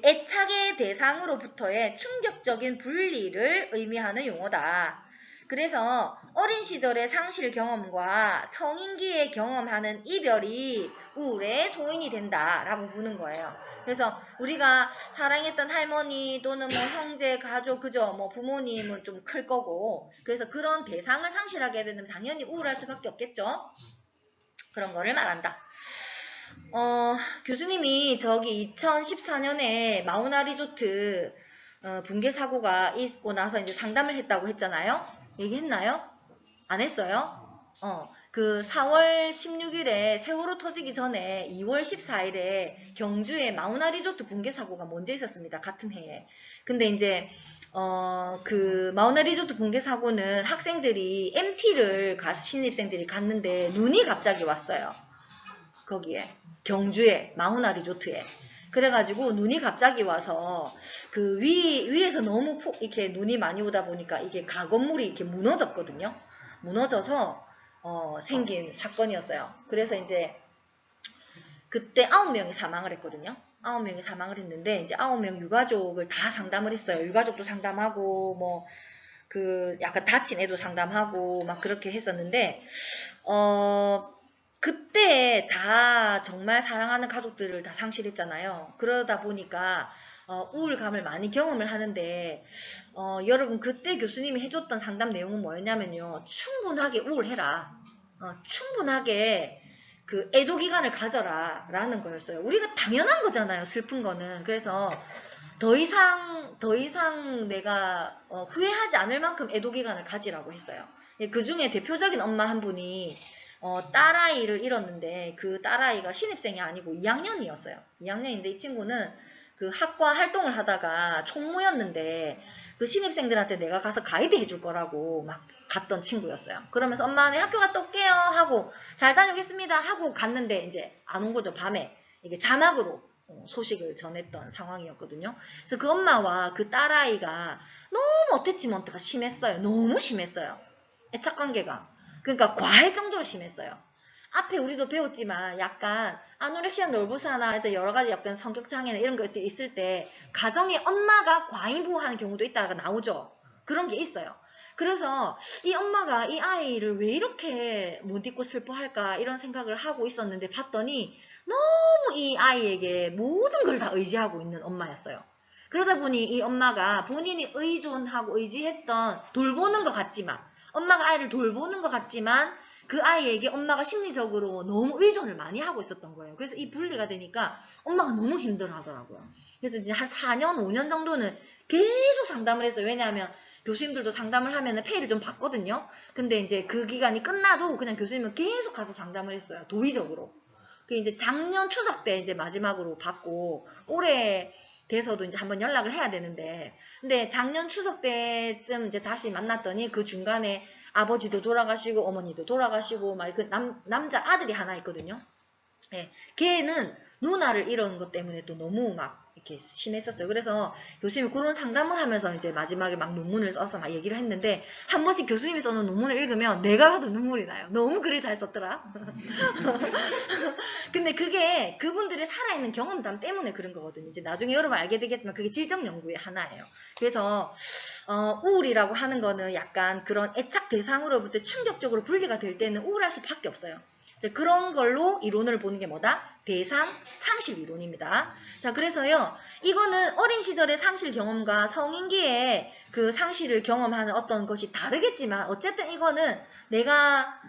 애착의 대상으로부터의 충격적인 분리를 의미하는 용어다. 그래서 어린 시절의 상실 경험과 성인기에 경험하는 이별이 우울의 소인이 된다라고 보는 거예요. 그래서 우리가 사랑했던 할머니 또는 뭐 형제, 가족, 그죠? 뭐 부모님은 좀 클 거고 그래서 그런 대상을 상실하게 되면 당연히 우울할 수밖에 없겠죠? 그런 거를 말한다. 교수님이 저기 2014년에 마우나 리조트 붕괴 사고가 있고 나서 이제 상담을 했다고 했잖아요. 얘기했나요? 안 했어요? 그 4월 16일에 세월호 터지기 전에 2월 14일에 경주에 마우나 리조트 붕괴 사고가 먼저 있었습니다. 같은 해에. 근데 이제 그 마우나 리조트 붕괴 사고는 학생들이 MT를 신입생들이 갔는데 눈이 갑자기 왔어요. 거기에 경주에 마우나 리조트에. 그래가지고 눈이 갑자기 와서 그 위에서 너무 이렇게 눈이 많이 오다 보니까 이게 가건물이 이렇게 무너졌거든요. 무너져서 생긴 사건이었어요. 그래서 이제 그때 9명이 사망을 했거든요. 9명이 사망을 했는데 이제 9명 유가족을 다 상담을 했어요. 유가족도 상담하고 뭐 그 약간 다친 애도 상담하고 막 그렇게 했었는데 그때 다 정말 사랑하는 가족들을 다 상실했잖아요. 그러다 보니까 우울감을 많이 경험을 하는데 여러분 그때 교수님이 해줬던 상담 내용은 뭐였냐면요. 충분하게 우울해라. 충분하게 그 애도 기간을 가져라 라는 거였어요. 우리가 당연한 거잖아요. 슬픈 거는. 그래서 더 이상 내가 후회하지 않을 만큼 애도 기간을 가지라고 했어요. 그 중에 대표적인 엄마 한 분이 딸아이를 잃었는데 그 딸아이가 신입생이 아니고 2학년이었어요. 2학년인데 이 친구는 그 학과 활동을 하다가 총무였는데 그 신입생들한테 내가 가서 가이드 해줄 거라고 막 갔던 친구였어요. 그러면서 엄마 내 학교 갔다 올게요 하고 잘 다녀오겠습니다 하고 갔는데 이제 안 온 거죠. 밤에 이게 자막으로 소식을 전했던 상황이었거든요. 그래서 그 엄마와 그 딸아이가 너무 어태치먼트가 심했어요. 너무 심했어요. 애착관계가. 그러니까 과할 정도로 심했어요. 앞에 우리도 배웠지만 약간 아노렉시아 놀부사나 여러 가지 약간 성격장애나 이런 것들이 있을 때 가정에 엄마가 과잉보호하는 경우도 있다가 나오죠. 그런 게 있어요. 그래서 이 엄마가 이 아이를 왜 이렇게 못 잊고 슬퍼할까 이런 생각을 하고 있었는데 봤더니 너무 이 아이에게 모든 걸 다 의지하고 있는 엄마였어요. 그러다 보니 이 엄마가 본인이 의존하고 의지했던 돌보는 것 같지만 엄마가 아이를 돌보는 것 같지만 그 아이에게 엄마가 심리적으로 너무 의존을 많이 하고 있었던 거예요. 그래서 이 분리가 되니까 엄마가 너무 힘들어 하더라고요. 그래서 이제 한 4년, 5년 정도는 계속 상담을 했어요. 왜냐하면 교수님들도 상담을 하면 페이를 좀 받거든요. 근데 이제 그 기간이 끝나도 그냥 교수님은 계속 가서 상담을 했어요. 도의적으로. 그 이제 작년 추석 때 이제 마지막으로 받고 올해 돼서도 이제 한번 연락을 해야 되는데 근데 작년 추석 때쯤 이제 다시 만났더니 그 중간에 아버지도 돌아가시고 어머니도 돌아가시고 막 그 남자 아들이 하나 있거든요. 예, 걔는 누나를 잃은 것 때문에 또 너무 막 이렇게 심했었어요. 그래서 교수님이 그런 상담을 하면서 이제 마지막에 막 논문을 써서 막 얘기를 했는데 한 번씩 교수님이 써놓은 논문을 읽으면 내가 봐도 눈물이 나요. 너무 글을 잘 썼더라. 근데 그게 그분들의 살아있는 경험담 때문에 그런 거거든요. 이제 나중에 여러분 알게 되겠지만 그게 질적 연구의 하나예요. 그래서 우울이라고 하는 거는 약간 그런 애착 대상으로부터 충격적으로 분리가 될 때는 우울할 수밖에 없어요. 이제 그런 걸로 이론을 보는 게 뭐다? 대상 상실 이론입니다. 자, 그래서요, 이거는 어린 시절의 상실 경험과 성인기에 그 상실을 경험하는 어떤 것이 다르겠지만, 어쨌든 이거는 내가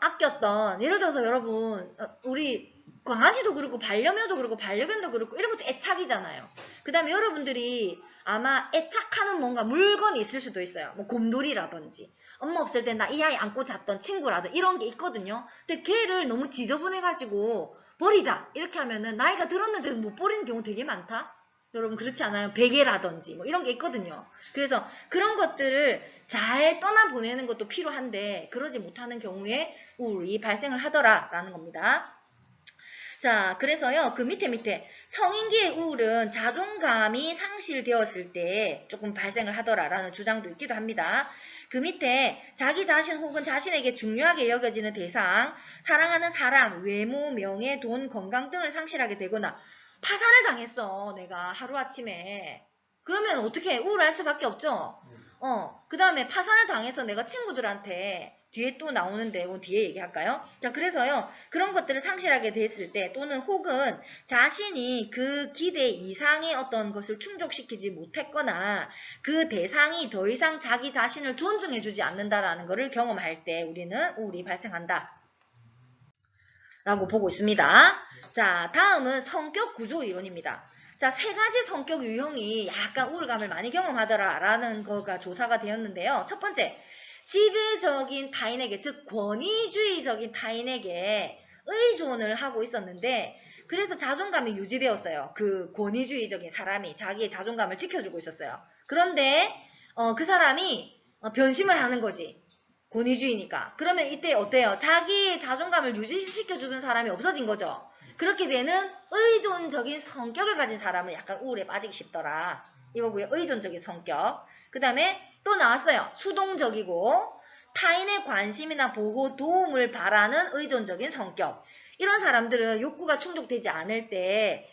아꼈던, 예를 들어서 여러분, 우리 강아지도 그렇고 반려묘도 그렇고 반려견도 그렇고 이런 것도 애착이잖아요. 그 다음에 여러분들이 아마 애착하는 뭔가 물건이 있을 수도 있어요. 뭐 곰돌이라든지 엄마 없을 때 나 이 아이 안고 잤던 친구라든지 이런 게 있거든요. 근데 걔를 너무 지저분해가지고 버리자 이렇게 하면은 나이가 들었는데도 못 버리는 경우 되게 많다. 여러분 그렇지 않아요? 베개라든지 뭐 이런 게 있거든요. 그래서 그런 것들을 잘 떠나보내는 것도 필요한데 그러지 못하는 경우에 우울이 발생을 하더라라는 겁니다. 자, 그래서요, 그 밑에 성인기의 우울은 자존감이 상실되었을 때 조금 발생을 하더라라는 주장도 있기도 합니다. 그 밑에 자기 자신 혹은 자신에게 중요하게 여겨지는 대상, 사랑하는 사람, 외모, 명예, 돈, 건강 등을 상실하게 되거나 파산을 당했어, 내가 하루아침에. 그러면 어떻게 우울할 수밖에 없죠? 그 다음에 파산을 당해서 내가 친구들한테 뒤에 또 나오는데 이건 뒤에 얘기할까요? 자, 그래서요. 그런 것들을 상실하게 됐을 때 또는 혹은 자신이 그 기대 이상의 어떤 것을 충족시키지 못했거나 그 대상이 더 이상 자기 자신을 존중해주지 않는다라는 것을 경험할 때 우리는 우울이 발생한다. 라고 보고 있습니다. 자, 다음은 성격 구조 이론입니다. 자, 세 가지 성격 유형이 약간 우울감을 많이 경험하더라라는 거가 조사가 되었는데요. 첫 번째, 지배적인 타인에게, 즉 권위주의적인 타인에게 의존을 하고 있었는데 그래서 자존감이 유지되었어요. 그 권위주의적인 사람이 자기의 자존감을 지켜주고 있었어요. 그런데 그 사람이 변심을 하는 거지. 권위주의니까. 그러면 이때 어때요? 자기의 자존감을 유지시켜주는 사람이 없어진 거죠. 그렇게 되는 의존적인 성격을 가진 사람은 약간 우울에 빠지기 쉽더라. 이거고요. 의존적인 성격. 그 다음에 또 나왔어요. 수동적이고 타인의 관심이나 보고 도움을 바라는 의존적인 성격. 이런 사람들은 욕구가 충족되지 않을 때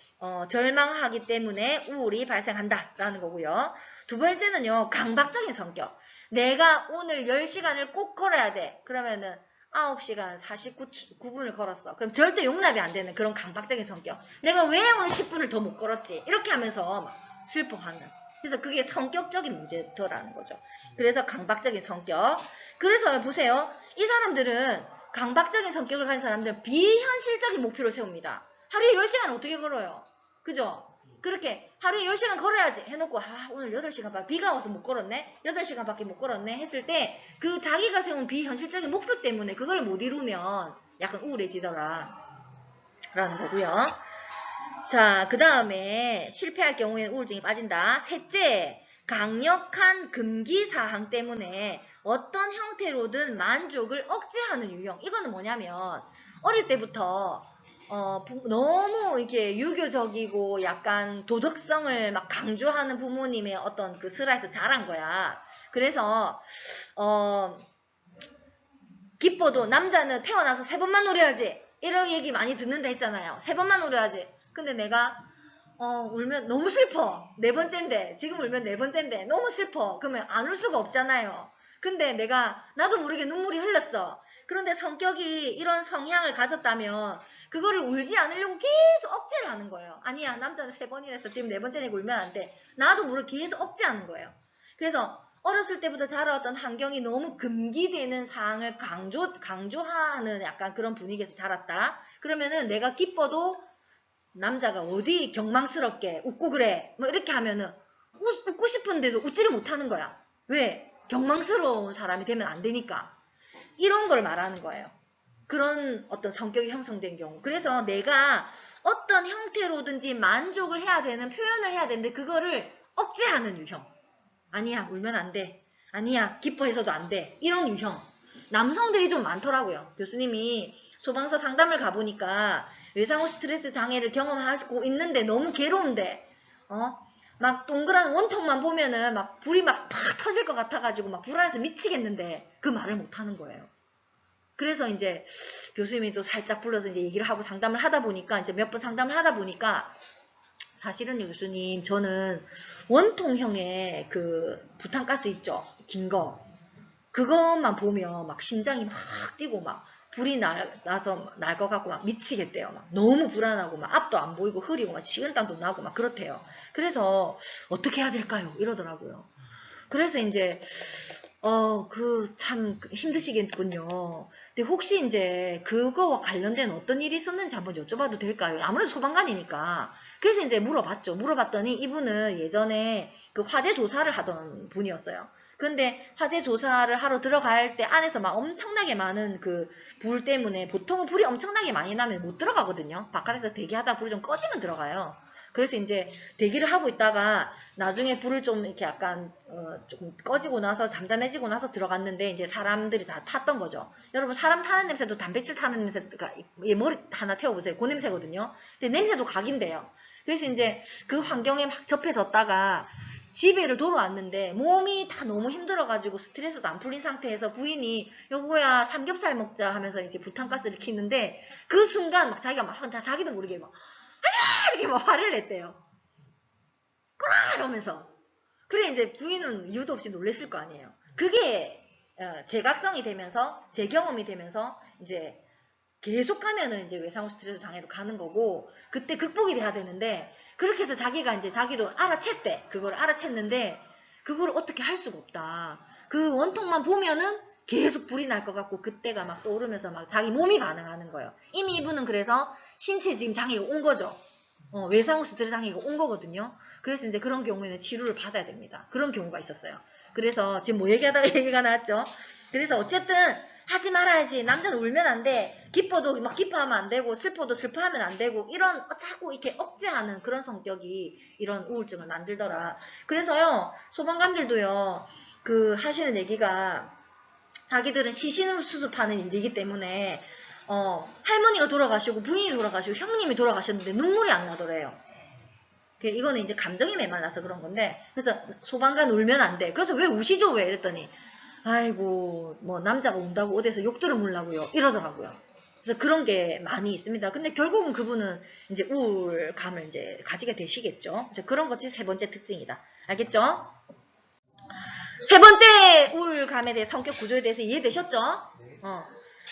절망하기 때문에 우울이 발생한다라는 거고요. 두 번째는요. 강박적인 성격. 내가 오늘 10시간을 꼭 걸어야 돼. 그러면은 9시간 49분을 걸었어. 그럼 절대 용납이 안 되는 그런 강박적인 성격. 내가 왜 오늘 10분을 더 못 걸었지? 이렇게 하면서 막 슬퍼하는. 그래서 그게 성격적인 문제더라는 거죠. 그래서 강박적인 성격. 그래서 보세요. 이 사람들은 강박적인 성격을 가진 사람들은 비현실적인 목표를 세웁니다. 하루에 10시간 어떻게 걸어요? 그죠? 그렇게 하루에 10시간 걸어야지 해놓고 오늘 8시간 비가 와서 못 걸었네? 8시간밖에 못 걸었네? 했을 때 그 자기가 세운 비현실적인 목표 때문에 그걸 못 이루면 약간 우울해지더라 라는 거고요. 자, 그 다음에 실패할 경우에는 우울증이 빠진다. 셋째, 강력한 금기사항 때문에 어떤 형태로든 만족을 억제하는 유형. 이거는 뭐냐면 어릴 때부터 너무 이렇게 유교적이고 약간 도덕성을 막 강조하는 부모님의 어떤 그 슬하에서 자란 거야. 그래서 기뻐도 남자는 태어나서 3번만 노려야지. 이런 얘기 많이 듣는다 했잖아요. 3번만 노려야지. 근데 내가 울면 너무 슬퍼. 4번째인데 지금 울면 4번째인데 너무 슬퍼. 그러면 안 울 수가 없잖아요. 근데 나도 모르게 눈물이 흘렀어. 그런데 성격이 이런 성향을 가졌다면 그거를 울지 않으려고 계속 억제를 하는 거예요. 아니야, 남자는 3번이라서 지금 4번째니까 울면 안 돼. 나도 모르게 계속 억제하는 거예요. 그래서 어렸을 때부터 자라왔던 환경이 너무 금기되는 사항을 강조하는 약간 그런 분위기에서 자랐다. 그러면은 내가 기뻐도 남자가 어디 경망스럽게 웃고 그래 뭐 이렇게 하면은 웃고 싶은데도 웃지를 못하는 거야. 왜? 경망스러운 사람이 되면 안 되니까. 이런 걸 말하는 거예요. 그런 어떤 성격이 형성된 경우. 그래서 내가 어떤 형태로든지 만족을 해야 되는, 표현을 해야 되는데 그거를 억제하는 유형. 아니야, 울면 안 돼. 아니야, 기뻐해서도 안 돼. 이런 유형. 남성들이 좀 많더라고요. 교수님이 소방서 상담을 가보니까 외상후 스트레스 장애를 경험하고 있는데 너무 괴로운데 막 동그란 원통만 보면은 막 불이 막 팍 터질 것 같아가지고 막 불안해서 미치겠는데 그 말을 못하는 거예요. 그래서 이제 교수님이 또 살짝 불러서 이제 얘기를 하고 상담을 하다 보니까 이제 몇 번 상담을 하다 보니까 사실은 교수님 저는 원통형의 그 부탄가스 있죠? 긴 거. 그것만 보면 막 심장이 막 뛰고 막 불이 나서 날 것 같고 막 미치겠대요. 막 너무 불안하고 막 앞도 안 보이고 흐리고 막 식은땀도 나고 막 그렇대요. 그래서 어떻게 해야 될까요? 이러더라고요. 그래서 이제 참 힘드시겠군요. 근데 혹시 이제 그거와 관련된 어떤 일이 있었는지 한번 여쭤봐도 될까요? 아무래도 소방관이니까. 그래서 이제 물어봤더니 이분은 예전에 그 화재 조사를 하던 분이었어요. 근데 화재 조사를 하러 들어갈 때 안에서 막 엄청나게 많은 그 불 때문에 보통은 불이 엄청나게 많이 나면 못 들어가거든요. 바깥에서 대기하다 불이 좀 꺼지면 들어가요. 그래서 이제 대기를 하고 있다가 나중에 불을 좀 이렇게 약간 조금 꺼지고 나서 잠잠해지고 나서 들어갔는데 이제 사람들이 다 탔던 거죠. 여러분 사람 타는 냄새도 단백질 타는 냄새가 머리 하나 태워보세요. 그 냄새거든요. 근데 냄새도 각인데요. 그래서 이제 그 환경에 막 접해졌다가 집에를 돌아왔는데 몸이 다 너무 힘들어가지고 스트레스도 안 풀린 상태에서 부인이 여보야 삼겹살 먹자 하면서 이제 부탄가스를 켜는데 그 순간 막 자기가 막 자기도 모르게 막 아야! 이렇게 막 화를 냈대요. 꼬라! 이러면서. 그래 이제 부인은 이유도 없이 놀랬을 거 아니에요. 그게 제각성이 되면서 제 경험이 되면서 이제 계속 가면은 이제 외상후 스트레스 장애로 가는 거고 그때 극복이 돼야 되는데 그렇게 해서 자기가 이제 자기도 알아챘대. 그걸 알아챘는데 그걸 어떻게 할 수가 없다. 그 원통만 보면은 계속 불이 날 것 같고 그때가 막 떠오르면서 막 자기 몸이 반응하는 거예요. 이미 이분은 그래서 신체 지금 장애가 온 거죠. 외상후 스트레스 장애가 온 거거든요. 그래서 이제 그런 경우에는 치료를 받아야 됩니다. 그런 경우가 있었어요. 그래서 지금 뭐 얘기하다가 얘기가 나왔죠. 그래서 어쨌든 하지 말아야지. 남자는 울면 안 돼. 기뻐도 막 기뻐하면 안 되고 슬퍼도 슬퍼하면 안 되고 이런 자꾸 이렇게 억제하는 그런 성격이 이런 우울증을 만들더라. 그래서요 소방관들도요 그 하시는 얘기가 자기들은 시신으로 수습하는 일이기 때문에 할머니가 돌아가시고 부인이 돌아가시고 형님이 돌아가셨는데 눈물이 안 나더래요. 이거는 이제 감정이 메말라서 그런 건데 그래서 소방관 울면 안 돼. 그래서 왜 우시죠 왜 이랬더니 아이고 뭐 남자가 운다고 어디서 욕들을 물라고요 이러더라고요. 그래서 그런 게 많이 있습니다. 근데 결국은 그분은 이제 우울감을 이제 가지게 되시겠죠. 이제 그런 것이 세 번째 특징이다. 알겠죠? 세 번째 우울감에 대해 성격 구조에 대해서 이해되셨죠?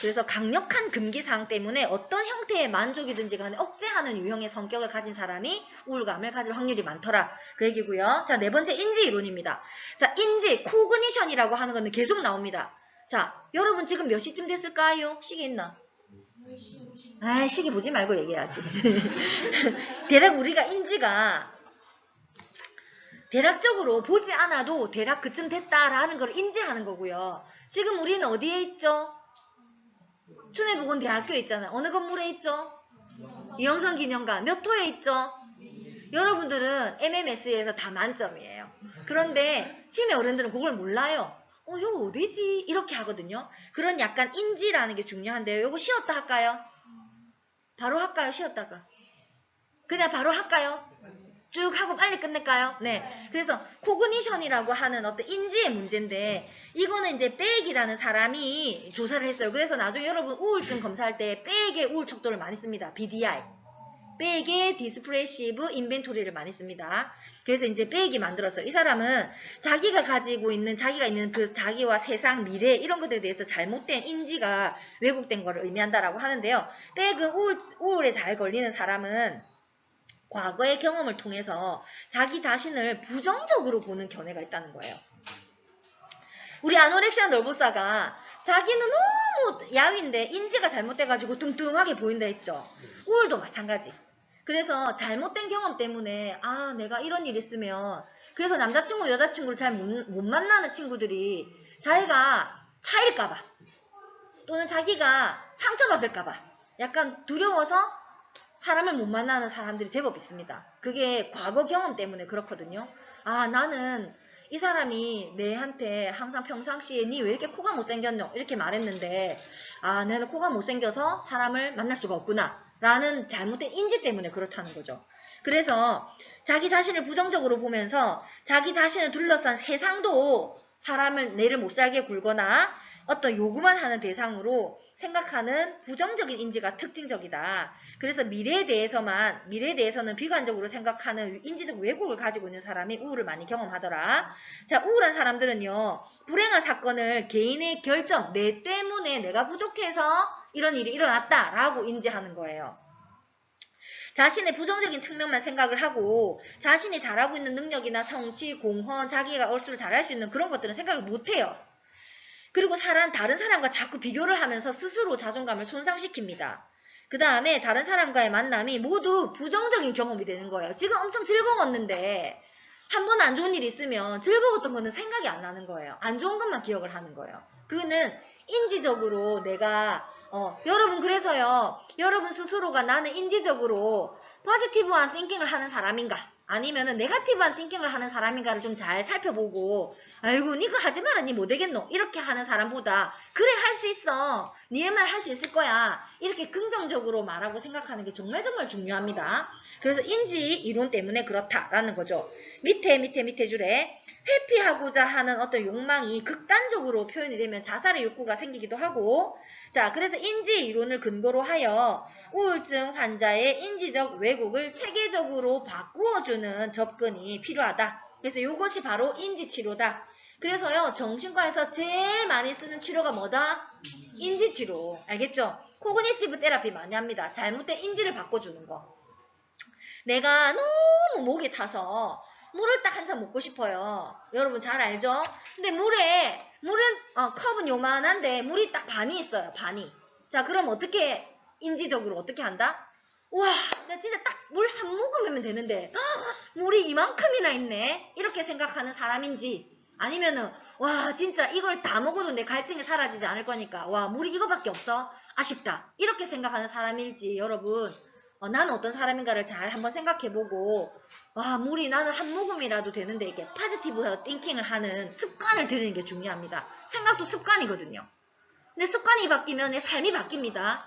그래서 강력한 금기사항 때문에 어떤 형태의 만족이든지 간에 억제하는 유형의 성격을 가진 사람이 우울감을 가질 확률이 많더라. 그 얘기고요. 자, 네 번째 인지 이론입니다. 자, 인지, 코그니션이라고 하는 거는 계속 나옵니다. 자, 여러분 지금 몇 시쯤 됐을까요? 시계 있나? 아, 시계 보지 말고 얘기해야지. 대략 우리가 인지가 대략적으로 보지 않아도 대략 그쯤 됐다라는 걸 인지하는 거고요. 지금 우리는 어디에 있죠? 춘해보건대학교에 있잖아요. 어느 건물에 있죠? 이영선기념관. 몇 호에 있죠? 여러분들은 MMS에서 다 만점이에요. 그런데 치매 어른들은 그걸 몰라요. 이거 어디지? 이렇게 하거든요. 그런 약간 인지라는 게 중요한데요. 이거 쉬었다 할까요? 바로 할까요? 쉬었다가? 그냥 바로 할까요? 쭉 하고 빨리 끝낼까요? 네. 그래서 코그니션이라고 하는 어떤 인지의 문제인데 이거는 이제 백이라는 사람이 조사를 했어요. 그래서 나중에 여러분 우울증 검사할 때 백의 우울 척도를 많이 씁니다. BDI. 백의 디스프레시브 인벤토리를 많이 씁니다. 그래서 이제 백이 만들었어요. 이 사람은 자기가 가지고 있는 자기가 있는 그 자기와 세상, 미래 이런 것들에 대해서 잘못된 인지가 왜곡된 거를 의미한다라고 하는데요. 백은 우울에 잘 걸리는 사람은 과거의 경험을 통해서 자기 자신을 부정적으로 보는 견해가 있다는 거예요. 우리 아노렉시아 nervosa가 자기는 너무 야위인데 인지가 잘못돼가지고 뚱뚱하게 보인다 했죠. 우울도 마찬가지. 그래서 잘못된 경험 때문에 내가 이런 일 있으면 그래서 남자친구 여자친구를 잘 못 만나는 친구들이 자기가 차일까봐 또는 자기가 상처받을까봐 약간 두려워서 사람을 못 만나는 사람들이 제법 있습니다. 그게 과거 경험 때문에 그렇거든요. 나는 이 사람이 내한테 항상 평상시에 니 왜 이렇게 코가 못생겼노? 이렇게 말했는데 내는 코가 못생겨서 사람을 만날 수가 없구나 라는 잘못된 인지 때문에 그렇다는 거죠. 그래서 자기 자신을 부정적으로 보면서 자기 자신을 둘러싼 세상도 사람을 내를 못 살게 굴거나 어떤 요구만 하는 대상으로 생각하는 부정적인 인지가 특징적이다. 그래서 미래에 대해서는 비관적으로 생각하는 인지적 왜곡을 가지고 있는 사람이 우울을 많이 경험하더라. 자, 우울한 사람들은요, 불행한 사건을 개인의 결정, 내 때문에 내가 부족해서 이런 일이 일어났다라고 인지하는 거예요. 자신의 부정적인 측면만 생각을 하고 자신이 잘하고 있는 능력이나 성취, 공헌, 자기가 얼수를 잘할 수 있는 그런 것들은 생각을 못해요. 그리고 다른 사람과 자꾸 비교를 하면서 스스로 자존감을 손상시킵니다. 그 다음에 다른 사람과의 만남이 모두 부정적인 경험이 되는 거예요. 지금 엄청 즐거웠는데 한 번 안 좋은 일이 있으면 즐거웠던 거는 생각이 안 나는 거예요. 안 좋은 것만 기억을 하는 거예요. 그거는 인지적으로 내가 여러분 그래서요. 여러분 스스로가 나는 인지적으로 포지티브한 띵킹을 하는 사람인가 아니면은 네거티브한 띵킹을 하는 사람인가를 좀 잘 살펴보고 아이고 니가 하지 마라 니 못되겠노 이렇게 하는 사람보다 그래 할 수 있어 니 말 할 수 있을 거야 이렇게 긍정적으로 말하고 생각하는 게 정말 중요합니다. 그래서 인지 이론 때문에 그렇다라는 거죠. 밑에 줄에 회피하고자 하는 어떤 욕망이 극단적으로 표현이 되면 자살의 욕구가 생기기도 하고 자 그래서 인지 이론을 근거로 하여 우울증 환자의 인지적 왜곡을 체계적으로 바꾸어주는 접근이 필요하다. 그래서 이것이 바로 인지치료다. 그래서요 정신과에서 제일 많이 쓰는 치료가 뭐다? 인지치료. 알겠죠? 코그니티브 테라피 많이 합니다. 잘못된 인지를 바꿔주는 거. 내가 너무 목이 타서 물을 딱 한 잔 먹고 싶어요. 여러분 잘 알죠? 근데 물은 컵은 요만한데 물이 딱 반이 있어요. 반이. 자 그럼 어떻게 인지적으로 어떻게 한다? 와 나 진짜 딱 물 한 모금이면 되는데 물이 이만큼이나 있네. 이렇게 생각하는 사람인지 아니면은 와 진짜 이걸 다 먹어도 내 갈증이 사라지지 않을 거니까 와 물이 이거밖에 없어? 아쉽다. 이렇게 생각하는 사람일지 여러분 나는 어떤 사람인가를 잘 한번 생각해보고 와 물이 나는 한 모금이라도 되는데 이렇게 포지티브 띵킹을 하는 습관을 들이는 게 중요합니다. 생각도 습관이거든요. 근데 습관이 바뀌면 내 삶이 바뀝니다.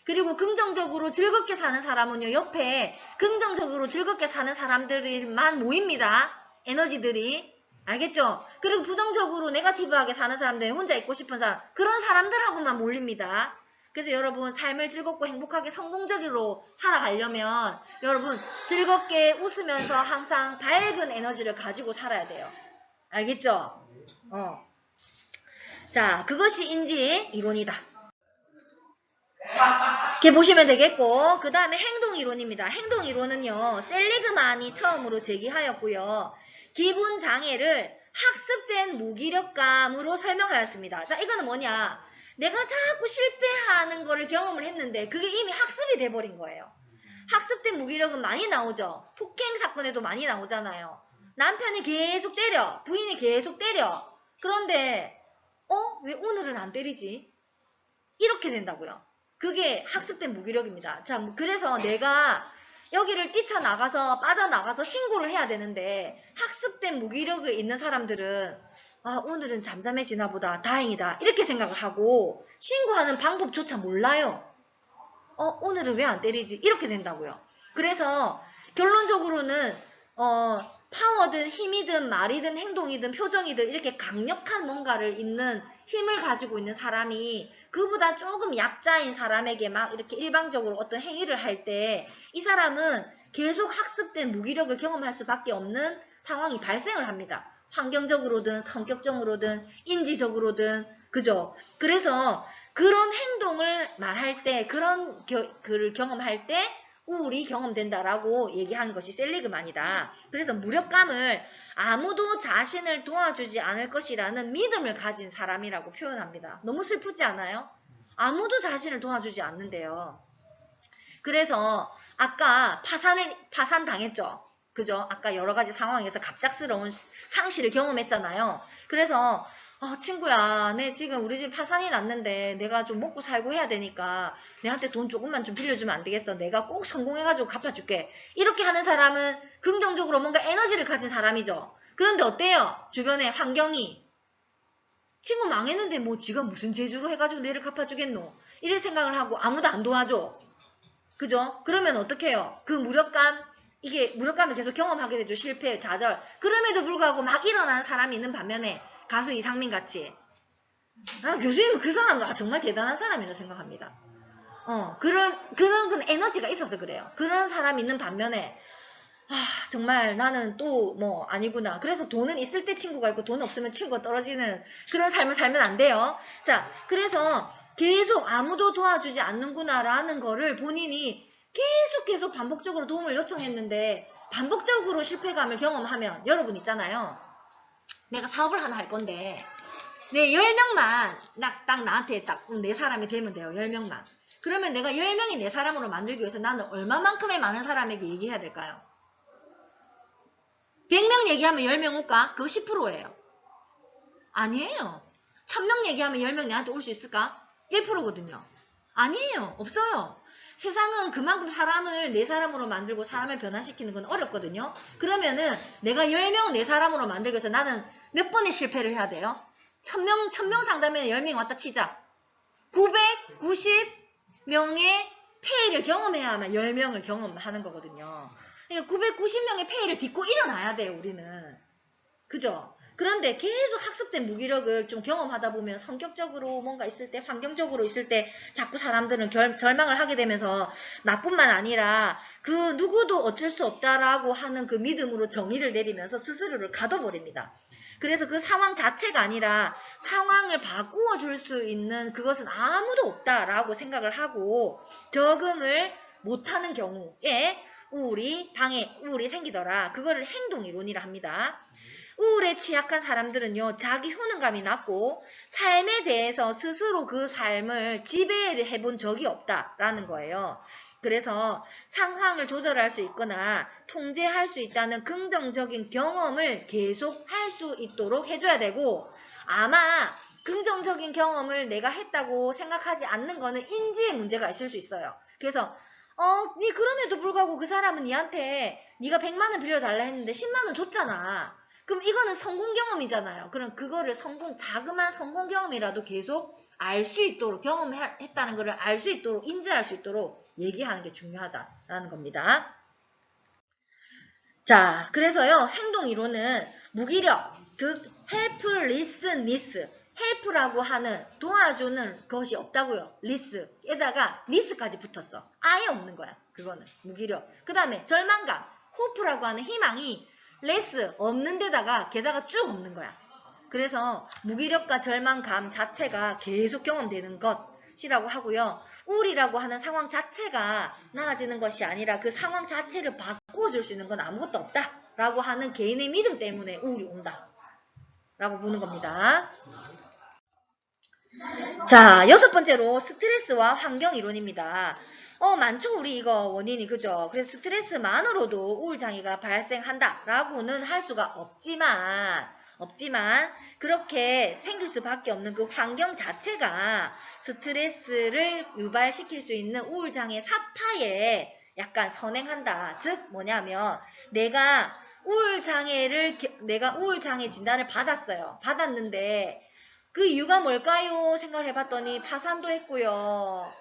그리고 긍정적으로 즐겁게 사는 사람은요 옆에 긍정적으로 즐겁게 사는 사람들만 모입니다. 에너지들이 알겠죠? 그리고 부정적으로 네거티브하게 사는 사람들 혼자 있고 싶은 사람 그런 사람들하고만 몰립니다. 그래서 여러분 삶을 즐겁고 행복하게 성공적으로 살아가려면 여러분 즐겁게 웃으면서 항상 밝은 에너지를 가지고 살아야 돼요. 알겠죠? 자, 그것이 인지 이론이다. 이렇게 보시면 되겠고 그 다음에 행동이론입니다. 행동이론은요. 셀리그만이 처음으로 제기하였고요. 기분장애를 학습된 무기력감으로 설명하였습니다. 자, 이거는 뭐냐? 내가 자꾸 실패하는 거를 경험을 했는데 그게 이미 학습이 돼버린 거예요. 학습된 무기력은 많이 나오죠. 폭행 사건에도 많이 나오잖아요. 남편이 계속 때려. 부인이 계속 때려. 그런데 왜 오늘은 안 때리지? 이렇게 된다고요. 그게 학습된 무기력입니다. 자, 그래서 내가 여기를 뛰쳐나가서 빠져나가서 신고를 해야 되는데 학습된 무기력을 있는 사람들은 오늘은 잠잠해지나 보다. 다행이다. 이렇게 생각을 하고 신고하는 방법조차 몰라요. 오늘은 왜 안 때리지? 이렇게 된다고요. 그래서 결론적으로는 파워든 힘이든 말이든 행동이든 표정이든 이렇게 강력한 뭔가를 있는 힘을 가지고 있는 사람이 그보다 조금 약자인 사람에게 막 이렇게 일방적으로 어떤 행위를 할 때 이 사람은 계속 학습된 무기력을 경험할 수밖에 없는 상황이 발생을 합니다. 환경적으로든 성격적으로든 인지적으로든 그죠? 그래서 그런 행동을 말할 때 그런 그를 경험할 때 우울이 경험된다라고 얘기하는 것이 셀리그만이다. 그래서 무력감을 아무도 자신을 도와주지 않을 것이라는 믿음을 가진 사람이라고 표현합니다. 너무 슬프지 않아요? 아무도 자신을 도와주지 않는데요. 그래서 아까 파산 당했죠. 그죠? 아까 여러 가지 상황에서 갑작스러운 상실을 경험했잖아요. 그래서 친구야, 내 지금 우리 집 파산이 났는데 내가 좀 먹고 살고 해야 되니까 내한테 돈 조금만 좀 빌려주면 안 되겠어? 내가 꼭 성공해가지고 갚아줄게. 이렇게 하는 사람은 긍정적으로 뭔가 에너지를 가진 사람이죠. 그런데 어때요? 주변의 환경이 친구 망했는데 뭐 지가 무슨 재주로 해가지고 내를 갚아주겠노? 이런 생각을 하고 아무도 안 도와줘. 그죠? 그러면 어떻게 해요? 그 무력감을 계속 경험하게 되죠. 실패, 좌절. 그럼에도 불구하고 막 일어나는 사람이 있는 반면에 가수 이상민 같이 교수님은 그 사람은 정말 대단한 사람이라고 생각합니다. 그런 에너지가 있어서 그래요. 그런 사람이 있는 반면에 정말 나는 또 뭐 아니구나. 그래서 돈은 있을 때 친구가 있고 돈 없으면 친구가 떨어지는 그런 삶을 살면 안 돼요. 자, 그래서 계속 아무도 도와주지 않는구나라는 거를 본인이 계속 반복적으로 도움을 요청했는데 반복적으로 실패감을 경험하면 여러분 있잖아요. 내가 사업을 하나 할 건데 내 10명만 딱 나한테 딱 내 사람이 되면 돼요. 10명만. 그러면 내가 10명이 내 사람으로 만들기 위해서 나는 얼마만큼의 많은 사람에게 얘기해야 될까요? 100명 얘기하면 10명 올까? 그거 10%예요. 아니에요. 1000명 얘기하면 10명 내한테 올 수 있을까? 1%거든요. 아니에요. 없어요. 세상은 그만큼 사람을 내 사람으로 만들고 사람을 변화시키는 건 어렵거든요. 그러면은 내가 10명 내 사람으로 만들기 위해서 나는 몇 번의 실패를 해야 돼요? 1000명 상담에 10명 왔다 치자. 990명의 폐해를 경험해야만 10명을 경험하는 거거든요. 그러니까 990명의 폐해를 딛고 일어나야 돼요, 우리는. 그죠? 그런데 계속 학습된 무기력을 좀 경험하다 보면 성격적으로 뭔가 있을 때, 환경적으로 있을 때 자꾸 사람들은 절망을 하게 되면서 나뿐만 아니라 그 누구도 어쩔 수 없다라고 하는 그 믿음으로 정의를 내리면서 스스로를 가둬버립니다. 그래서 그 상황 자체가 아니라 상황을 바꾸어 줄 수 있는 그것은 아무도 없다라고 생각을 하고 적응을 못하는 경우에 방에 우울이 생기더라. 그거를 행동이론이라 합니다. 우울에 취약한 사람들은요, 자기 효능감이 낮고 삶에 대해서 스스로 그 삶을 지배를 해본 적이 없다라는 거예요. 그래서 상황을 조절할 수 있거나 통제할 수 있다는 긍정적인 경험을 계속 할 수 있도록 해줘야 되고, 아마 긍정적인 경험을 내가 했다고 생각하지 않는 거는 인지의 문제가 있을 수 있어요. 그래서 니 그럼에도 불구하고 그 사람은 니한테 니가 100만 원 빌려달라 했는데 10만 원 줬잖아. 그럼 이거는 성공 경험이잖아요. 그럼 그거를 자그마한 성공 경험이라도 계속 알 수 있도록, 경험했다는 거를 알 수 있도록, 인지할 수 있도록 얘기하는 게 중요하다라는 겁니다. 자, 그래서요, 행동이론은 무기력, helplessness, help라고 하는 도와주는 것이 없다고요. 에다가 ness까지 붙었어. 아예 없는 거야. 그거는 무기력. 그 다음에 절망감, hope라고 하는 희망이 less 없는 데다가 게다가 쭉 없는 거야. 그래서 무기력과 절망감 자체가 계속 경험되는 것이라고 하고요. 우울이라고 하는 상황 자체가 나아지는 것이 아니라 그 상황 자체를 바꿔줄 수 있는 건 아무것도 없다라고 하는 개인의 믿음 때문에 우울이 온다라고 보는 겁니다. 자, 6번째로 스트레스와 환경 이론입니다. 많죠, 우리 이거 원인이, 그죠? 그래서 스트레스만으로도 우울장애가 발생한다라고는 할 수가 없지만, 그렇게 생길 수밖에 없는 그 환경 자체가 스트레스를 유발시킬 수 있는 우울장애 사파에 약간 선행한다. 즉, 뭐냐면, 내가 우울장애 진단을 받았어요. 받았는데, 그 이유가 뭘까요? 생각을 해봤더니 파산도 했고요.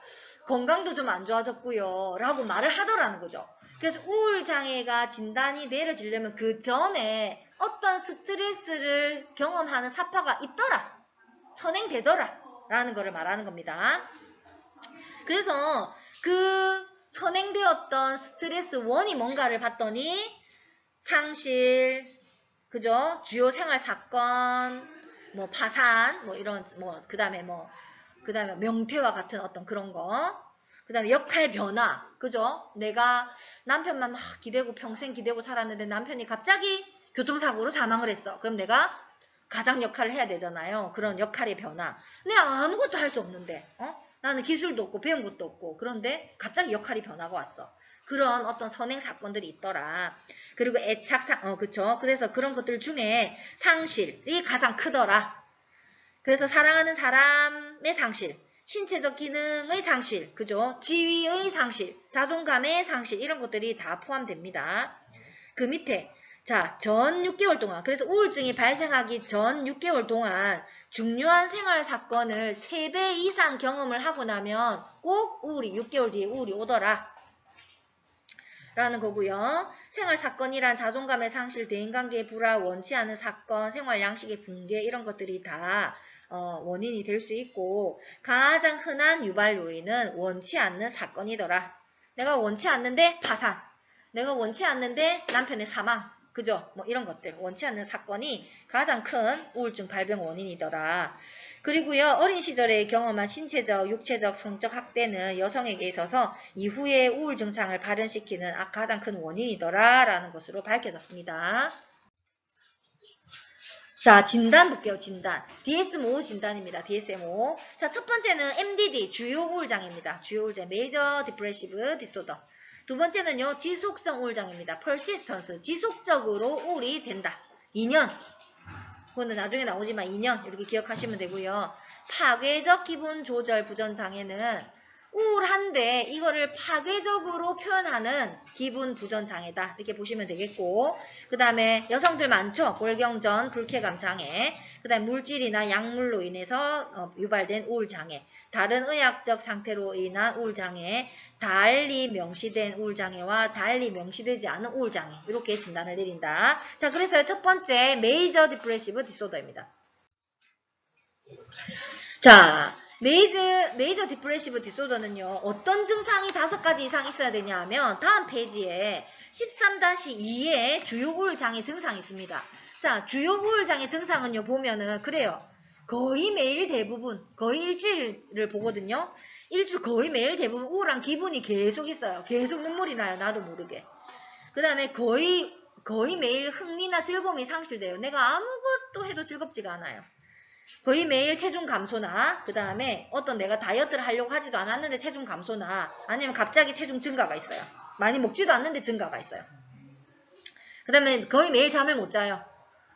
건강도 좀 안 좋아졌고요. 라고 말을 하더라는 거죠. 그래서 우울장애가 진단이 내려지려면 그 전에 어떤 스트레스를 경험하는 사파가 있더라. 선행되더라. 라는 거를 말하는 겁니다. 그래서 그 선행되었던 스트레스 원이 뭔가를 봤더니 상실, 그죠? 주요 생활 사건, 뭐 파산, 뭐 이런, 그 다음에 명퇴와 같은 어떤 그런 거. 그 다음에 역할 변화. 그죠? 내가 남편만 막 기대고 평생 기대고 살았는데 남편이 갑자기 교통사고로 사망을 했어. 그럼 내가 가장 역할을 해야 되잖아요. 그런 역할의 변화. 내가 아무것도 할 수 없는데, 나는 기술도 없고 배운 것도 없고, 그런데 갑자기 역할이 변화가 왔어. 그런 어떤 선행 사건들이 있더라. 그리고 그쵸? 그래서 그런 것들 중에 상실이 가장 크더라. 그래서 사랑하는 사람의 상실, 신체적 기능의 상실, 그죠? 지위의 상실, 자존감의 상실, 이런 것들이 다 포함됩니다. 그 밑에, 자, 전 6개월 동안, 그래서 우울증이 발생하기 전 6개월 동안 중요한 생활 사건을 3배 이상 경험을 하고 나면 꼭 6개월 뒤에 우울이 오더라. 라는 거고요. 생활 사건이란 자존감의 상실, 대인관계의 불화, 원치 않는 사건, 생활 양식의 붕괴, 이런 것들이 다 원인이 될 수 있고, 가장 흔한 유발 요인은 원치 않는 사건이더라. 내가 원치 않는데 파산, 내가 원치 않는데 남편의 사망, 그죠? 뭐 이런 것들, 원치 않는 사건이 가장 큰 우울증 발병 원인이더라. 그리고요, 어린 시절에 경험한 신체적, 육체적, 성적 학대는 여성에게 있어서 이후에 우울 증상을 발현시키는 가장 큰 원인이더라 라는 것으로 밝혀졌습니다. 자, 진단 볼게요. 진단. DSM-5 진단입니다. DSM-5. 자, 첫 번째는 MDD, 주요 우울장애입니다. 주요 우울장, Major Depressive Disorder. 두 번째는요, 지속성 우울장애입니다. Persistence, 지속적으로 우울이 된다. 2년. 그거는 나중에 나오지만 2년 이렇게 기억하시면 되고요. 파괴적 기분 조절 부전 장애는 우울한데 이거를 파괴적으로 표현하는 기분 부전 장애다. 이렇게 보시면 되겠고, 그 다음에 여성들 많죠. 골경전, 불쾌감 장애, 그 다음에 물질이나 약물로 인해서 유발된 우울 장애, 다른 의학적 상태로 인한 우울 장애, 달리 명시된 우울 장애와 달리 명시되지 않은 우울 장애, 이렇게 진단을 내린다. 자, 그래서 첫 번째 메이저 디프레시브 디소더입니다. 자, 메이저 디프레시브 디소더는요, 어떤 증상이 5가지 이상 있어야 되냐 하면, 다음 페이지에 13-2에 주요 우울장애 증상이 있습니다. 자, 주요 우울장애 증상은요, 보면은, 그래요. 거의 매일 대부분, 거의 일주일을 보거든요. 일주일 거의 매일 대부분 우울한 기분이 계속 있어요. 계속 눈물이 나요. 나도 모르게. 그 다음에 거의 매일 흥미나 즐거움이 상실돼요. 내가 아무것도 해도 즐겁지가 않아요. 거의 매일 체중 감소나, 그 다음에 어떤 내가 다이어트를 하려고 하지도 않았는데 체중 감소나, 아니면 갑자기 체중 증가가 있어요. 많이 먹지도 않는데 증가가 있어요. 그 다음에 거의 매일 잠을 못 자요.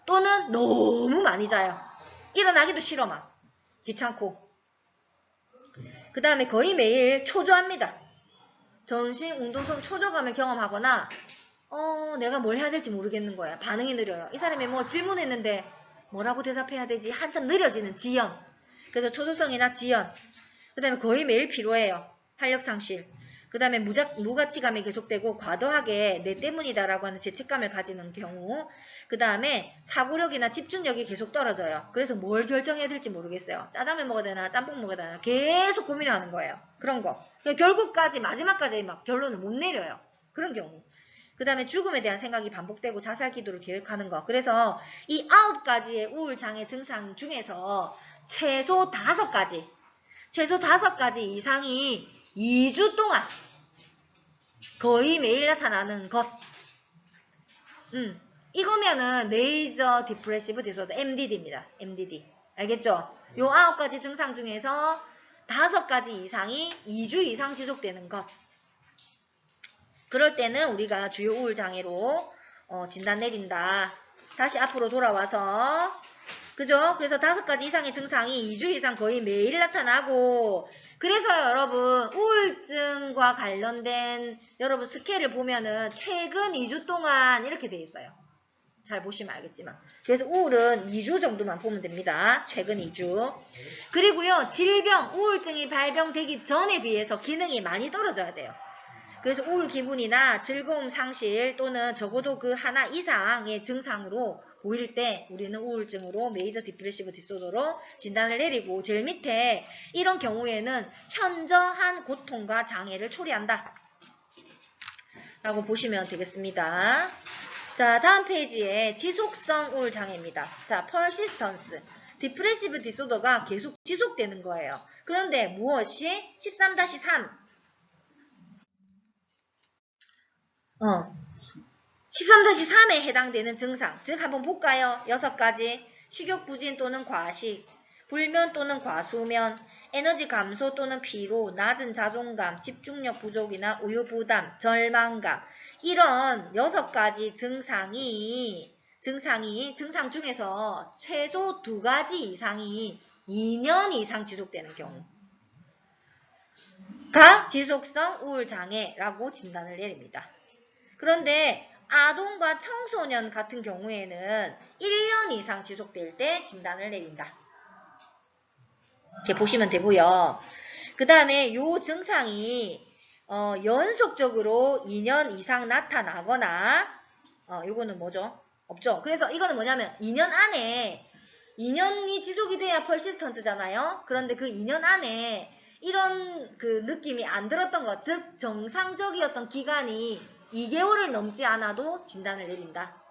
또는 너무 많이 자요. 일어나기도 싫어 막. 귀찮고. 그 다음에 거의 매일 초조합니다. 전신 운동성 초조감을 경험하거나 내가 뭘 해야 될지 모르겠는 거야. 반응이 느려요. 이 사람이 뭐 질문했는데 뭐라고 대답해야 되지? 한참 느려지는 지연. 그래서 초조성이나 지연. 그 다음에 거의 매일 피로해요. 활력 상실. 그 다음에 무가치감이 계속되고 과도하게 내 때문이다라고 하는 죄책감을 가지는 경우. 그 다음에 사고력이나 집중력이 계속 떨어져요. 그래서 뭘 결정해야 될지 모르겠어요. 짜장면 먹어야 되나 짬뽕 먹어야 되나 계속 고민하는 거예요. 그런 거. 결국까지 마지막까지 막 결론을 못 내려요. 그런 경우. 그 다음에 죽음에 대한 생각이 반복되고 자살 기도를 계획하는 거. 그래서 이 9가지의 우울장애 증상 중에서 최소 5가지 이상이 2주 동안 거의 매일 나타나는 것. 이거면은 메이저 디프레시브 디소더 MDD입니다. MDD. 알겠죠? 요 9가지 증상 중에서 5가지 이상이 2주 이상 지속되는 것. 그럴 때는 우리가 주요 우울장애로 진단 내린다. 다시 앞으로 돌아와서 그죠? 그래서 5가지 이상의 증상이 2주 이상 거의 매일 나타나고 그래서 여러분 우울증과 관련된 여러분 스케일을 보면은 최근 2주 동안 이렇게 돼 있어요. 잘 보시면 알겠지만 그래서 우울은 2주 정도만 보면 됩니다. 최근 2주. 그리고요 질병, 우울증이 발병되기 전에 비해서 기능이 많이 떨어져야 돼요. 그래서 우울 기분이나 즐거움 상실 또는 적어도 그 하나 이상의 증상으로 보일 때 우리는 우울증으로 메이저 디프레시브 디소더로 진단을 내리고 제일 밑에 이런 경우에는 현저한 고통과 장애를 초래한다 라고 보시면 되겠습니다. 자, 다음 페이지에 지속성 우울 장애입니다. 자, persistence. 디프레시브 디소더가 계속 지속되는 거예요. 그런데 무엇이 13-3 13-3에 해당되는 증상, 즉 한번 볼까요? 6가지. 식욕부진 또는 과식, 불면 또는 과수면, 에너지 감소 또는 피로, 낮은 자존감, 집중력 부족이나 우유부담, 절망감. 이런 6가지 증상 중에서 최소 2가지 이상이 2년 이상 지속되는 경우가 지속성 우울장애라고 진단을 내립니다. 그런데 아동과 청소년 같은 경우에는 1년 이상 지속될 때 진단을 내린다. 이렇게 보시면 되고요. 그 다음에 이 증상이 연속적으로 2년 이상 나타나거나 요거는 뭐죠? 없죠. 그래서 이거는 뭐냐면 2년 안에 2년이 지속이 돼야 퍼시스턴트잖아요. 그런데 그 2년 안에 이런 그 느낌이 안 들었던 것, 즉 정상적이었던 기간이 2개월을 넘지 않아도 진단을 내린다.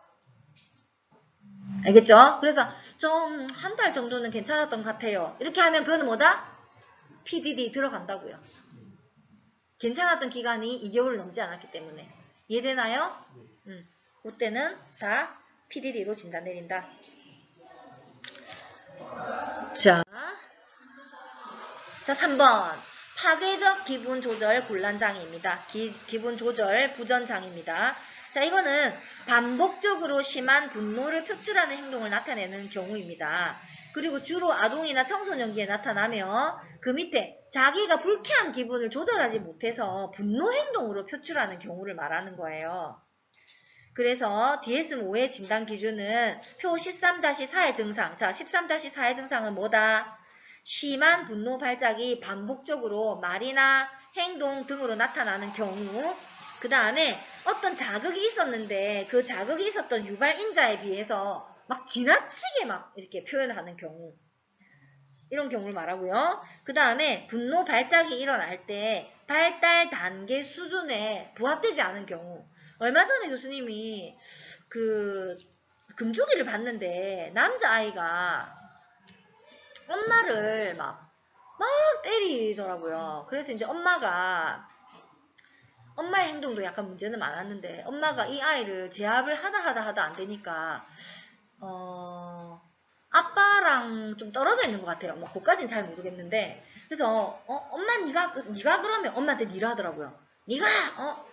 알겠죠? 그래서 좀 한 달 정도는 괜찮았던 것 같아요. 이렇게 하면 그거는 뭐다? PDD 들어간다고요. 괜찮았던 기간이 2개월을 넘지 않았기 때문에. 이해되나요? 그때는 다 PDD로 진단 내린다. 자 3번. 파괴적 기분 조절 곤란장애입니다. 기분 조절 부전장애입니다. 자, 이거는 반복적으로 심한 분노를 표출하는 행동을 나타내는 경우입니다. 그리고 주로 아동이나 청소년기에 나타나며 그 밑에 자기가 불쾌한 기분을 조절하지 못해서 분노 행동으로 표출하는 경우를 말하는 거예요. 그래서 DSM-5의 진단 기준은 표 13-4의 증상. 자, 13-4의 증상은 뭐다? 심한 분노 발작이 반복적으로 말이나 행동 등으로 나타나는 경우, 그 다음에 어떤 자극이 있었는데 그 자극이 있었던 유발 인자에 비해서 막 지나치게 막 이렇게 표현하는 경우, 이런 경우를 말하고요. 그 다음에 분노 발작이 일어날 때 발달 단계 수준에 부합되지 않은 경우. 얼마 전에 교수님이 그 금조기를 봤는데 남자아이가 엄마를 막 때리더라고요. 그래서 이제 엄마의 행동도 약간 문제는 많았는데 엄마가 이 아이를 제압을 하다 안 되니까 아빠랑 좀 떨어져 있는 것 같아요. 뭐 그까지는 잘 모르겠는데 그래서 엄마 네가 그러면 엄마한테 니라 하더라고요. 네가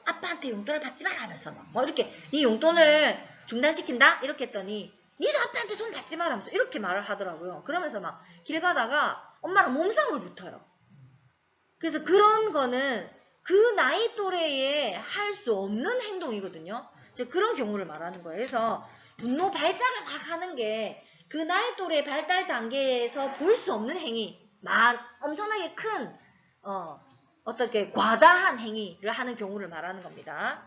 아빠한테 용돈을 받지 마라 하면서 막 이렇게 네 용돈을 중단시킨다 이렇게 했더니 니도 아빠한테 돈 받지 마라 하면서 이렇게 말을 하더라고요. 그러면서 막 길 가다가 엄마랑 몸싸움을 붙어요. 그래서 그런 거는 그 나이 또래에 할 수 없는 행동이거든요. 그런 경우를 말하는 거예요. 그래서 분노 발작을 막 하는 게 그 나이 또래 발달 단계에서 볼 수 없는 행위, 엄청나게 큰 어떻게 과다한 행위를 하는 경우를 말하는 겁니다.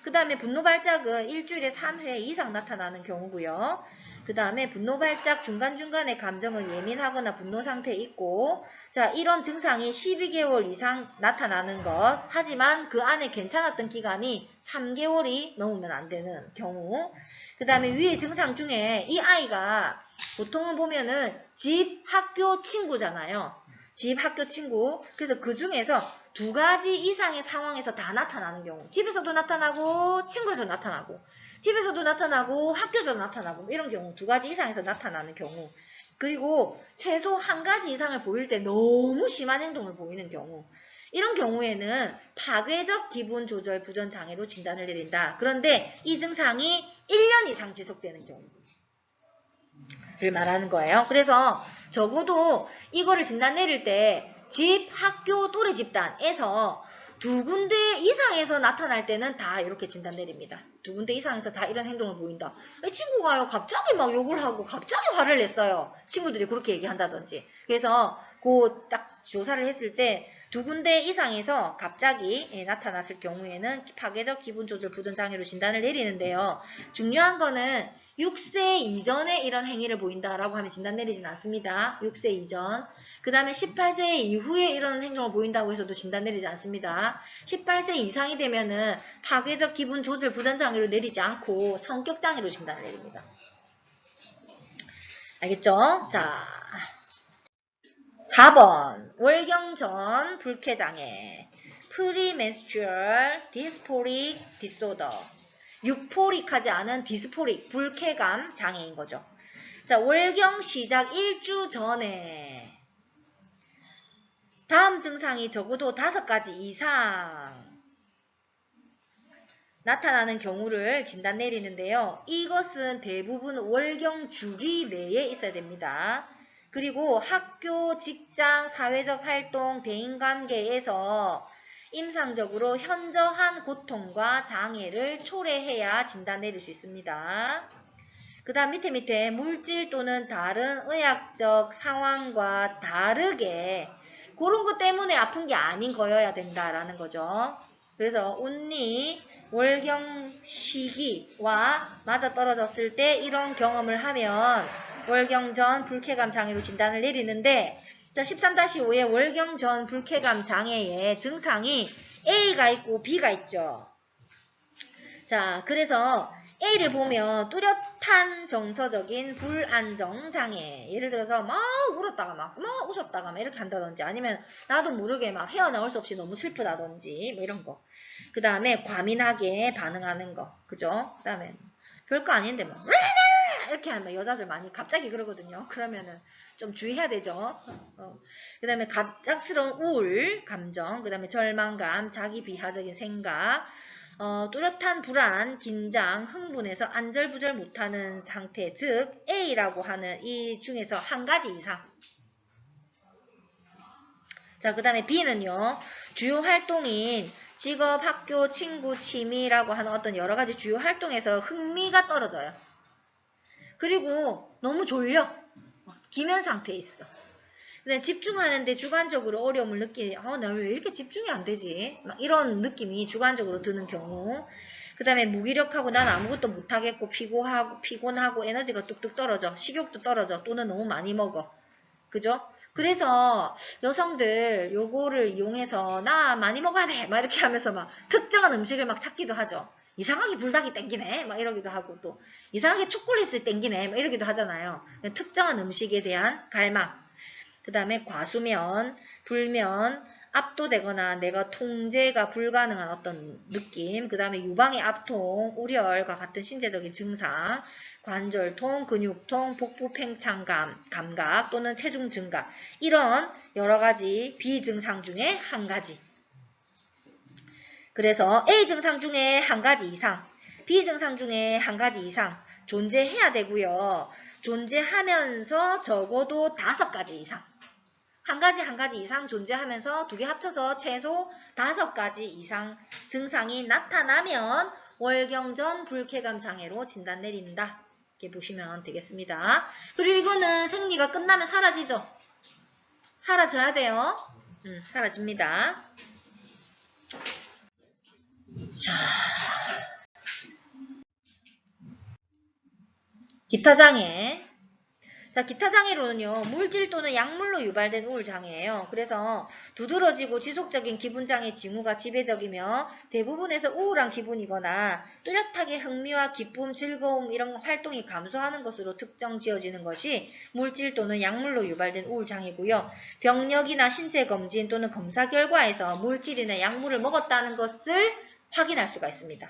그 다음에 분노 발작은 일주일에 3회 이상 나타나는 경우고요. 그 다음에 분노 발작 중간중간에 감정은 예민하거나 분노 상태에 있고, 자, 이런 증상이 12개월 이상 나타나는 것, 하지만 그 안에 괜찮았던 기간이 3개월이 넘으면 안 되는 경우. 그 다음에 위의 증상 중에 이 아이가 보통은 보면은 집, 학교, 친구잖아요. 집, 학교, 친구. 그래서 그 중에서 2가지 이상의 상황에서 다 나타나는 경우. 집에서도 나타나고 친구에서도 나타나고 집에서도 나타나고 학교에서도 나타나고 이런 경우 2가지 이상에서 나타나는 경우. 그리고 최소 1가지 이상을 보일 때 너무 심한 행동을 보이는 경우. 이런 경우에는 파괴적 기분 조절 부전 장애로 진단을 내린다. 그런데 이 증상이 1년 이상 지속되는 경우를 말하는 거예요. 그래서 적어도 이거를 진단 내릴 때 집, 학교, 또래 집단에서 2군데 이상에서 나타날 때는 다 이렇게 진단 내립니다. 2군데 이상에서 다 이런 행동을 보인다. 친구가요, 갑자기 막 욕을 하고 갑자기 화를 냈어요. 친구들이 그렇게 얘기한다든지. 그래서 그 딱 조사를 했을 때 2군데 이상에서 갑자기 나타났을 경우에는 파괴적 기분 조절 부전 장애로 진단을 내리는데요. 중요한 거는 6세 이전에 이런 행위를 보인다라고 하면 진단 내리진 않습니다. 6세 이전. 그 다음에 18세 이후에 이런 행동을 보인다고 해서도 진단 내리지 않습니다. 18세 이상이 되면은 파괴적 기분 조절 부전 장애로 내리지 않고 성격 장애로 진단을 내립니다. 알겠죠? 자, 4번 월경 전 불쾌 장애 Premenstrual Dysphoric Disorder 유포릭하지 않은 디스포릭 불쾌감 장애인 거죠. 자, 월경 시작 1주 전에 다음 증상이 적어도 5가지 이상 나타나는 경우를 진단 내리는데요. 이것은 대부분 월경 주기 내에 있어야 됩니다. 그리고 학교, 직장, 사회적 활동, 대인관계에서 임상적으로 현저한 고통과 장애를 초래해야 진단 내릴 수 있습니다. 그 다음 밑에 물질 또는 다른 의학적 상황과 다르게 그런 것 때문에 아픈 게 아닌 거여야 된다라는 거죠. 그래서 운리, 월경 시기와 맞아떨어졌을 때 이런 경험을 하면 월경 전 불쾌감 장애로 진단을 내리는데 자, 13-5의 월경 전 불쾌감 장애의 증상이 A가 있고 B가 있죠. 자, 그래서 A를 보면 뚜렷한 정서적인 불안정 장애. 예를 들어서 막 울었다가 막 웃었다가 막 이렇게 한다든지 아니면 나도 모르게 막 헤어나올 수 없이 너무 슬프다든지 뭐 이런 거. 그 다음에 과민하게 반응하는 거. 그죠? 그 다음에 별거 아닌데 뭐 이렇게 하면 여자들 많이 갑자기 그러거든요. 그러면은 좀 주의해야 되죠. 그 다음에 갑작스러운 우울 감정, 그 다음에 절망감, 자기 비하적인 생각, 뚜렷한 불안, 긴장, 흥분해서 안절부절 못하는 상태, 즉 A라고 하는 이 중에서 한 가지 이상. 자, 그 다음에 B는요. 주요 활동인 직업, 학교, 친구, 취미라고 하는 어떤 여러 가지 주요 활동에서 흥미가 떨어져요. 그리고 너무 졸려. 기면 상태에 있어. 근데 집중하는데 주관적으로 어려움을 느끼니 나 왜 이렇게 집중이 안 되지? 막 이런 느낌이 주관적으로 드는 경우. 그 다음에 무기력하고 난 아무것도 못하겠고 피곤하고 에너지가 뚝뚝 떨어져. 식욕도 떨어져. 또는 너무 많이 먹어. 그죠? 그래서 여성들 요거를 이용해서 나 많이 먹어야 돼 막 이렇게 하면서 막 특정한 음식을 막 찾기도 하죠. 이상하게 불닭이 땡기네 막 이러기도 하고 또 이상하게 초콜릿이 땡기네 막 이러기도 하잖아요. 특정한 음식에 대한 갈망. 그 다음에 과수면, 불면, 압도되거나 내가 통제가 불가능한 어떤 느낌, 그 다음에 유방의 압통, 우려과 같은 신체적인 증상, 관절통, 근육통, 복부 팽창감, 감각 또는 체중 증가 이런 여러 가지 비증상 중에 한 가지. 그래서 A 증상 중에 한 가지 이상, B 증상 중에 한 가지 이상 존재해야 되고요. 존재하면서 적어도 5가지 이상. 한 가지 이상 존재하면서 두 개 합쳐서 최소 5가지 이상 증상이 나타나면 월경전 불쾌감 장애로 진단 내린다. 이렇게 보시면 되겠습니다. 그리고 이거는 생리가 끝나면 사라지죠? 사라져야 돼요. 사라집니다. 자, 기타 장애. 자, 기타 장애로는요, 물질 또는 약물로 유발된 우울 장애예요. 그래서 두드러지고 지속적인 기분장애 징후가 지배적이며 대부분에서 우울한 기분이거나 뚜렷하게 흥미와 기쁨, 즐거움 이런 활동이 감소하는 것으로 특정 지어지는 것이 물질 또는 약물로 유발된 우울 장애고요. 병력이나 신체 검진 또는 검사 결과에서 물질이나 약물을 먹었다는 것을 확인할 수가 있습니다.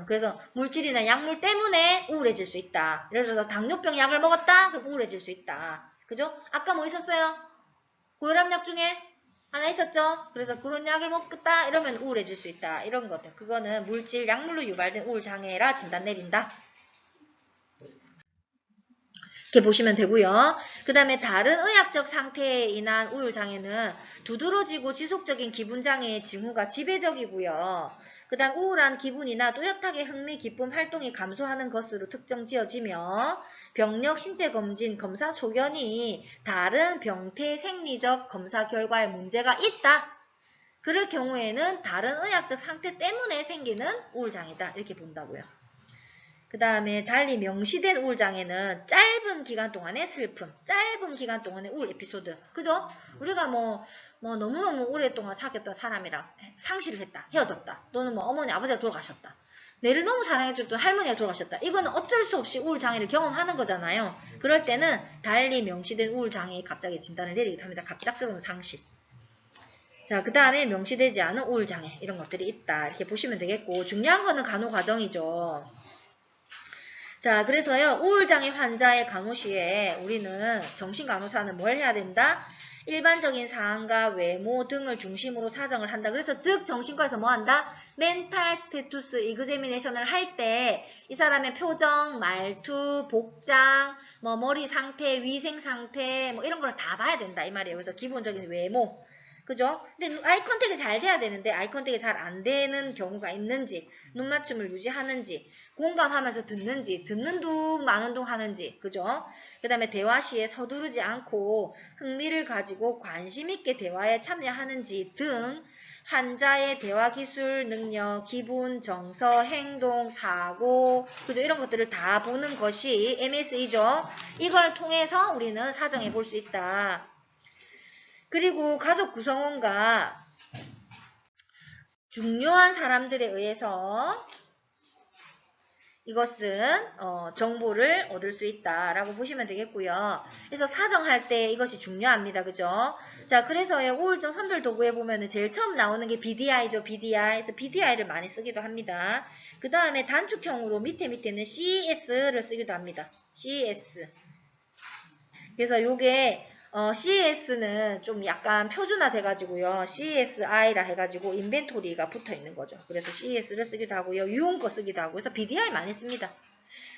그래서 물질이나 약물 때문에 우울해질 수 있다. 예를 들어서 당뇨병 약을 먹었다? 그럼 우울해질 수 있다. 그죠? 아까 뭐 있었어요? 고혈압약 중에 하나 있었죠? 그래서 그런 약을 먹겠다 이러면 우울해질 수 있다. 이런 것들. 그거는 물질, 약물로 유발된 우울장애라 진단 내린다. 이렇게 보시면 되고요. 그 다음에 다른 의학적 상태에 인한 우울장애는 두드러지고 지속적인 기분장애의 징후가 지배적이고요. 그 다음 우울한 기분이나 뚜렷하게 흥미, 기쁨, 활동이 감소하는 것으로 특정 지어지며 병력, 신체검진, 검사 소견이 다른 병태, 생리적 검사 결과에 문제가 있다. 그럴 경우에는 다른 의학적 상태 때문에 생기는 우울장애다. 이렇게 본다고요. 그 다음에 달리 명시된 우울장애는 짧은 기간 동안의 슬픔, 짧은 기간 동안의 우울 에피소드. 그죠? 우리가 뭐 너무너무 오랫동안 사귀었던 사람이랑 상실을 했다. 헤어졌다. 또는 뭐 어머니, 아버지가 돌아가셨다. 내를 너무 사랑해줬던 할머니가 돌아가셨다. 이거는 어쩔 수 없이 우울장애를 경험하는 거잖아요. 그럴 때는 달리 명시된 우울장애에 갑자기 진단을 내리기도 합니다. 갑작스러운 상실. 자, 그 다음에 명시되지 않은 우울장애. 이런 것들이 있다. 이렇게 보시면 되겠고, 중요한 거는 간호 과정이죠. 자, 그래서요, 우울장애 환자의 간호 시에 우리는 정신간호사는 뭘 해야 된다? 일반적인 사항과 외모 등을 중심으로 사정을 한다. 그래서 즉 정신과에서 뭐 한다? 멘탈 스테투스 이그제미네이션을 할 때 이 사람의 표정, 말투, 복장, 뭐 머리 상태, 위생 상태 뭐 이런 걸 다 봐야 된다 이 말이에요. 그래서 기본적인 외모. 그죠? 근데 아이 컨택이 잘 돼야 되는데 아이 컨택이 잘 안 되는 경우가 있는지, 눈 맞춤을 유지하는지, 공감하면서 듣는지, 듣는 둥 마는 둥 하는지, 그죠? 그 다음에 대화 시에 서두르지 않고 흥미를 가지고 관심 있게 대화에 참여하는지 등 환자의 대화 기술, 능력, 기분, 정서, 행동, 사고, 그죠? 이런 것들을 다 보는 것이 MSE죠. 이걸 통해서 우리는 사정해 볼 수 있다. 그리고 가족 구성원과 중요한 사람들에 의해서 이것은 정보를 얻을 수 있다라고 보시면 되겠고요. 그래서 사정할 때 이것이 중요합니다. 그죠? 자, 그래서요, 우울증 선별 도구에 보면은 제일 처음 나오는 게 BDI죠. BDI. 그래서 BDI를 많이 쓰기도 합니다. 그 다음에 단축형으로 밑에는 CES를 쓰기도 합니다. CES. 그래서 요게 CES는 좀 약간 표준화 돼가지고요. CSI라 해가지고 인벤토리가 붙어 있는 거죠. 그래서 CES를 쓰기도 하고요. 유흥 거 쓰기도 하고 그래서 BDI 많이 씁니다.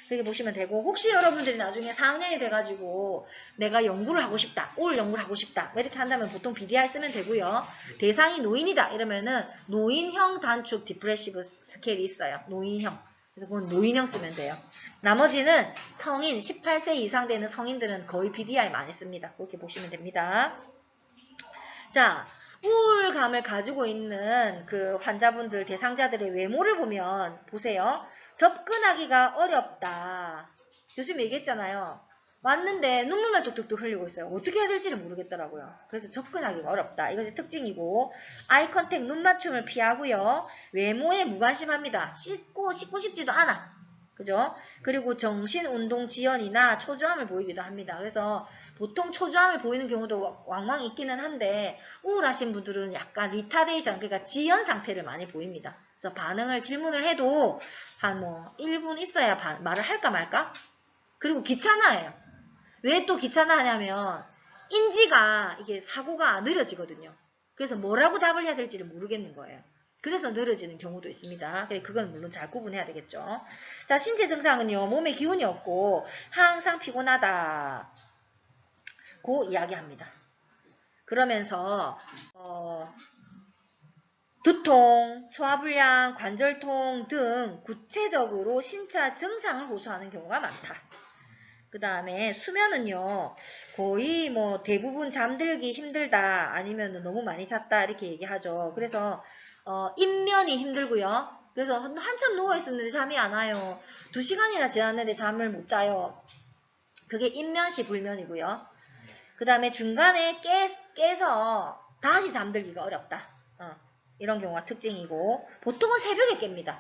그렇게 보시면 되고 혹시 여러분들이 나중에 4학년이 돼가지고 내가 연구를 하고 싶다. 올 연구를 하고 싶다. 이렇게 한다면 보통 BDI 쓰면 되고요. 대상이 노인이다. 이러면은 노인형 단축 디프레시브 스케일이 있어요. 노인형. 그래서 그건 노인형 쓰면 돼요. 나머지는 성인, 18세 이상 되는 성인들은 거의 BDI 많이 씁니다. 그렇게 보시면 됩니다. 자, 우울감을 가지고 있는 그 환자분들, 대상자들의 외모를 보면 보세요. 접근하기가 어렵다. 교수님 얘기했잖아요. 왔는데 눈물만 뚝뚝뚝 흘리고 있어요. 어떻게 해야 될지를 모르겠더라고요. 그래서 접근하기가 어렵다. 이것이 특징이고 아이 컨택, 눈 맞춤을 피하고요. 외모에 무관심합니다. 씻고 싶지도 않아. 그죠? 그리고 정신운동 지연이나 초조함을 보이기도 합니다. 그래서 보통 초조함을 보이는 경우도 왕왕 있기는 한데 우울하신 분들은 약간 리타데이션, 그러니까 지연 상태를 많이 보입니다. 그래서 반응을 질문을 해도 한 뭐 1분 있어야 말을 할까 말까? 그리고 귀찮아해요. 왜 또 귀찮아하냐면 인지가 이게 사고가 느려지거든요. 그래서 뭐라고 답을 해야 될지를 모르겠는 거예요. 그래서 늘어지는 경우도 있습니다. 그건 물론 잘 구분해야 되겠죠. 자, 신체 증상은요. 몸에 기운이 없고 항상 피곤하다. 고 이야기합니다. 그러면서 두통, 소화불량, 관절통 등 구체적으로 신체 증상을 호소하는 경우가 많다. 그 다음에 수면은요. 거의 뭐 대부분 잠들기 힘들다 아니면 너무 많이 잤다 이렇게 얘기하죠. 그래서 인면이 힘들고요. 그래서 한참 누워있었는데 잠이 안 와요. 2시간이나 지났는데 잠을 못 자요. 그게 인면시 불면이고요. 그 다음에 중간에 깨서 다시 잠들기가 어렵다. 이런 경우가 특징이고 보통은 새벽에 깹니다.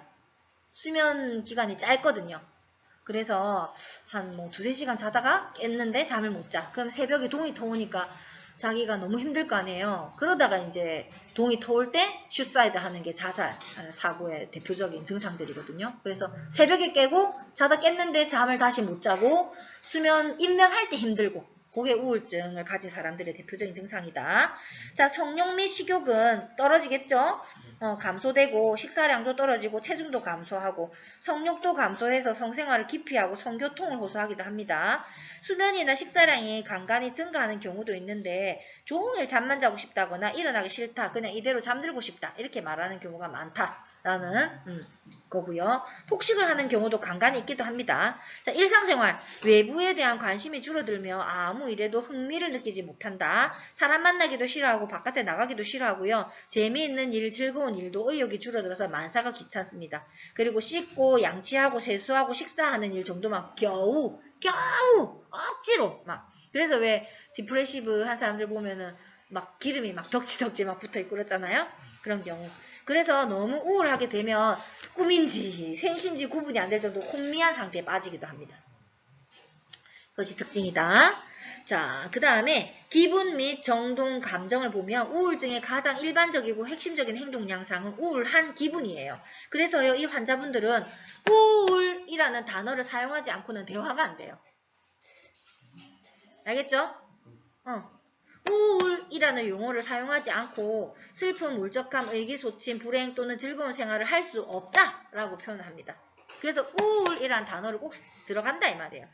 수면 기간이 짧거든요. 그래서 한 뭐 2-3시간 자다가 깼는데 잠을 못 자. 그럼 새벽에 동이 터오니까 자기가 너무 힘들 거 아니에요. 그러다가 이제 동이 터올 때 슈사이드 하는 게 자살 사고의 대표적인 증상들이거든요. 그래서 새벽에 깨고 자다 깼는데 잠을 다시 못 자고 수면 인면할 때 힘들고 그게 우울증을 가진 사람들의 대표적인 증상이다. 자, 성욕 및 식욕은 떨어지겠죠? 감소되고 식사량도 떨어지고 체중도 감소하고 성욕도 감소해서 성생활을 기피하고 성교통을 호소하기도 합니다. 수면이나 식사량이 간간히 증가하는 경우도 있는데 종일 잠만 자고 싶다거나 일어나기 싫다, 그냥 이대로 잠들고 싶다 이렇게 말하는 경우가 많다라는 거고요. 폭식을 하는 경우도 간간히 있기도 합니다. 자, 일상생활, 외부에 대한 관심이 줄어들며 아무 일에도 흥미를 느끼지 못한다. 사람 만나기도 싫어하고 바깥에 나가기도 싫어하고요. 재미있는 일, 즐거운 일도 의욕이 줄어들어서 만사가 귀찮습니다. 그리고 씻고 양치하고 세수하고 식사하는 일 정도만 겨우 억지로 막. 그래서 왜 디프레시브 한 사람들 보면은 막 기름이 막 덕지덕지 막 붙어 있고 그렇잖아요. 그런 경우. 그래서 너무 우울하게 되면 꿈인지 생신지 구분이 안 될 정도로 혼미한 상태에 빠지기도 합니다. 그것이 특징이다. 자, 그 다음에 기분 및 정동 감정을 보면 우울증의 가장 일반적이고 핵심적인 행동 양상은 우울한 기분이에요. 그래서요, 이 환자분들은 우울이라는 단어를 사용하지 않고는 대화가 안 돼요. 알겠죠? 우울이라는 용어를 사용하지 않고 슬픔, 울적함, 의기소침, 불행 또는 즐거운 생활을 할 수 없다라고 표현을 합니다. 그래서 우울이라는 단어를 꼭 들어간다 이 말이에요.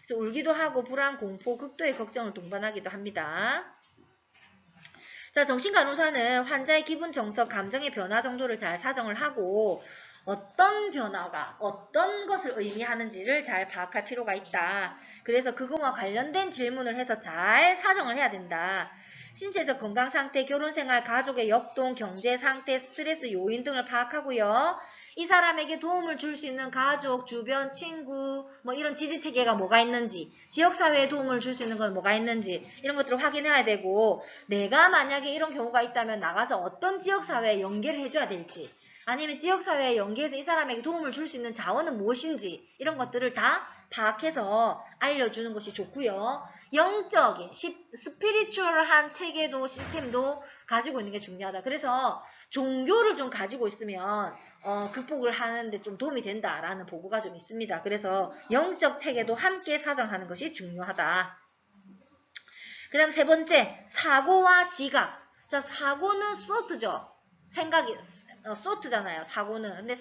그래서 울기도 하고 불안, 공포, 극도의 걱정을 동반하기도 합니다. 자, 정신간호사는 환자의 기분, 정서, 감정의 변화 정도를 잘 사정을 하고 어떤 변화가 어떤 것을 의미하는지를 잘 파악할 필요가 있다. 그래서 그것과 관련된 질문을 해서 잘 사정을 해야 된다. 신체적 건강 상태, 결혼생활, 가족의 역동, 경제 상태, 스트레스 요인 등을 파악하고요. 이 사람에게 도움을 줄 수 있는 가족, 주변, 친구, 뭐 이런 지지체계가 뭐가 있는지, 지역사회에 도움을 줄 수 있는 건 뭐가 있는지 이런 것들을 확인해야 되고, 내가 만약에 이런 경우가 있다면 나가서 어떤 지역사회에 연계를 해줘야 될지, 아니면 지역사회에 연계해서 이 사람에게 도움을 줄 수 있는 자원은 무엇인지 이런 것들을 다 파악해서 알려주는 것이 좋고요. 영적인, 스피리추얼한 체계도 시스템도 가지고 있는 게 중요하다. 그래서 종교를 좀 가지고 있으면 극복을 하는데 좀 도움이 된다라는 보고가 좀 있습니다. 그래서 영적 체계도 함께 사정하는 것이 중요하다. 그 다음 세 번째, 사고와 지각. 자, 사고는 소트죠. 생각이 소트잖아요. 사고는. 근데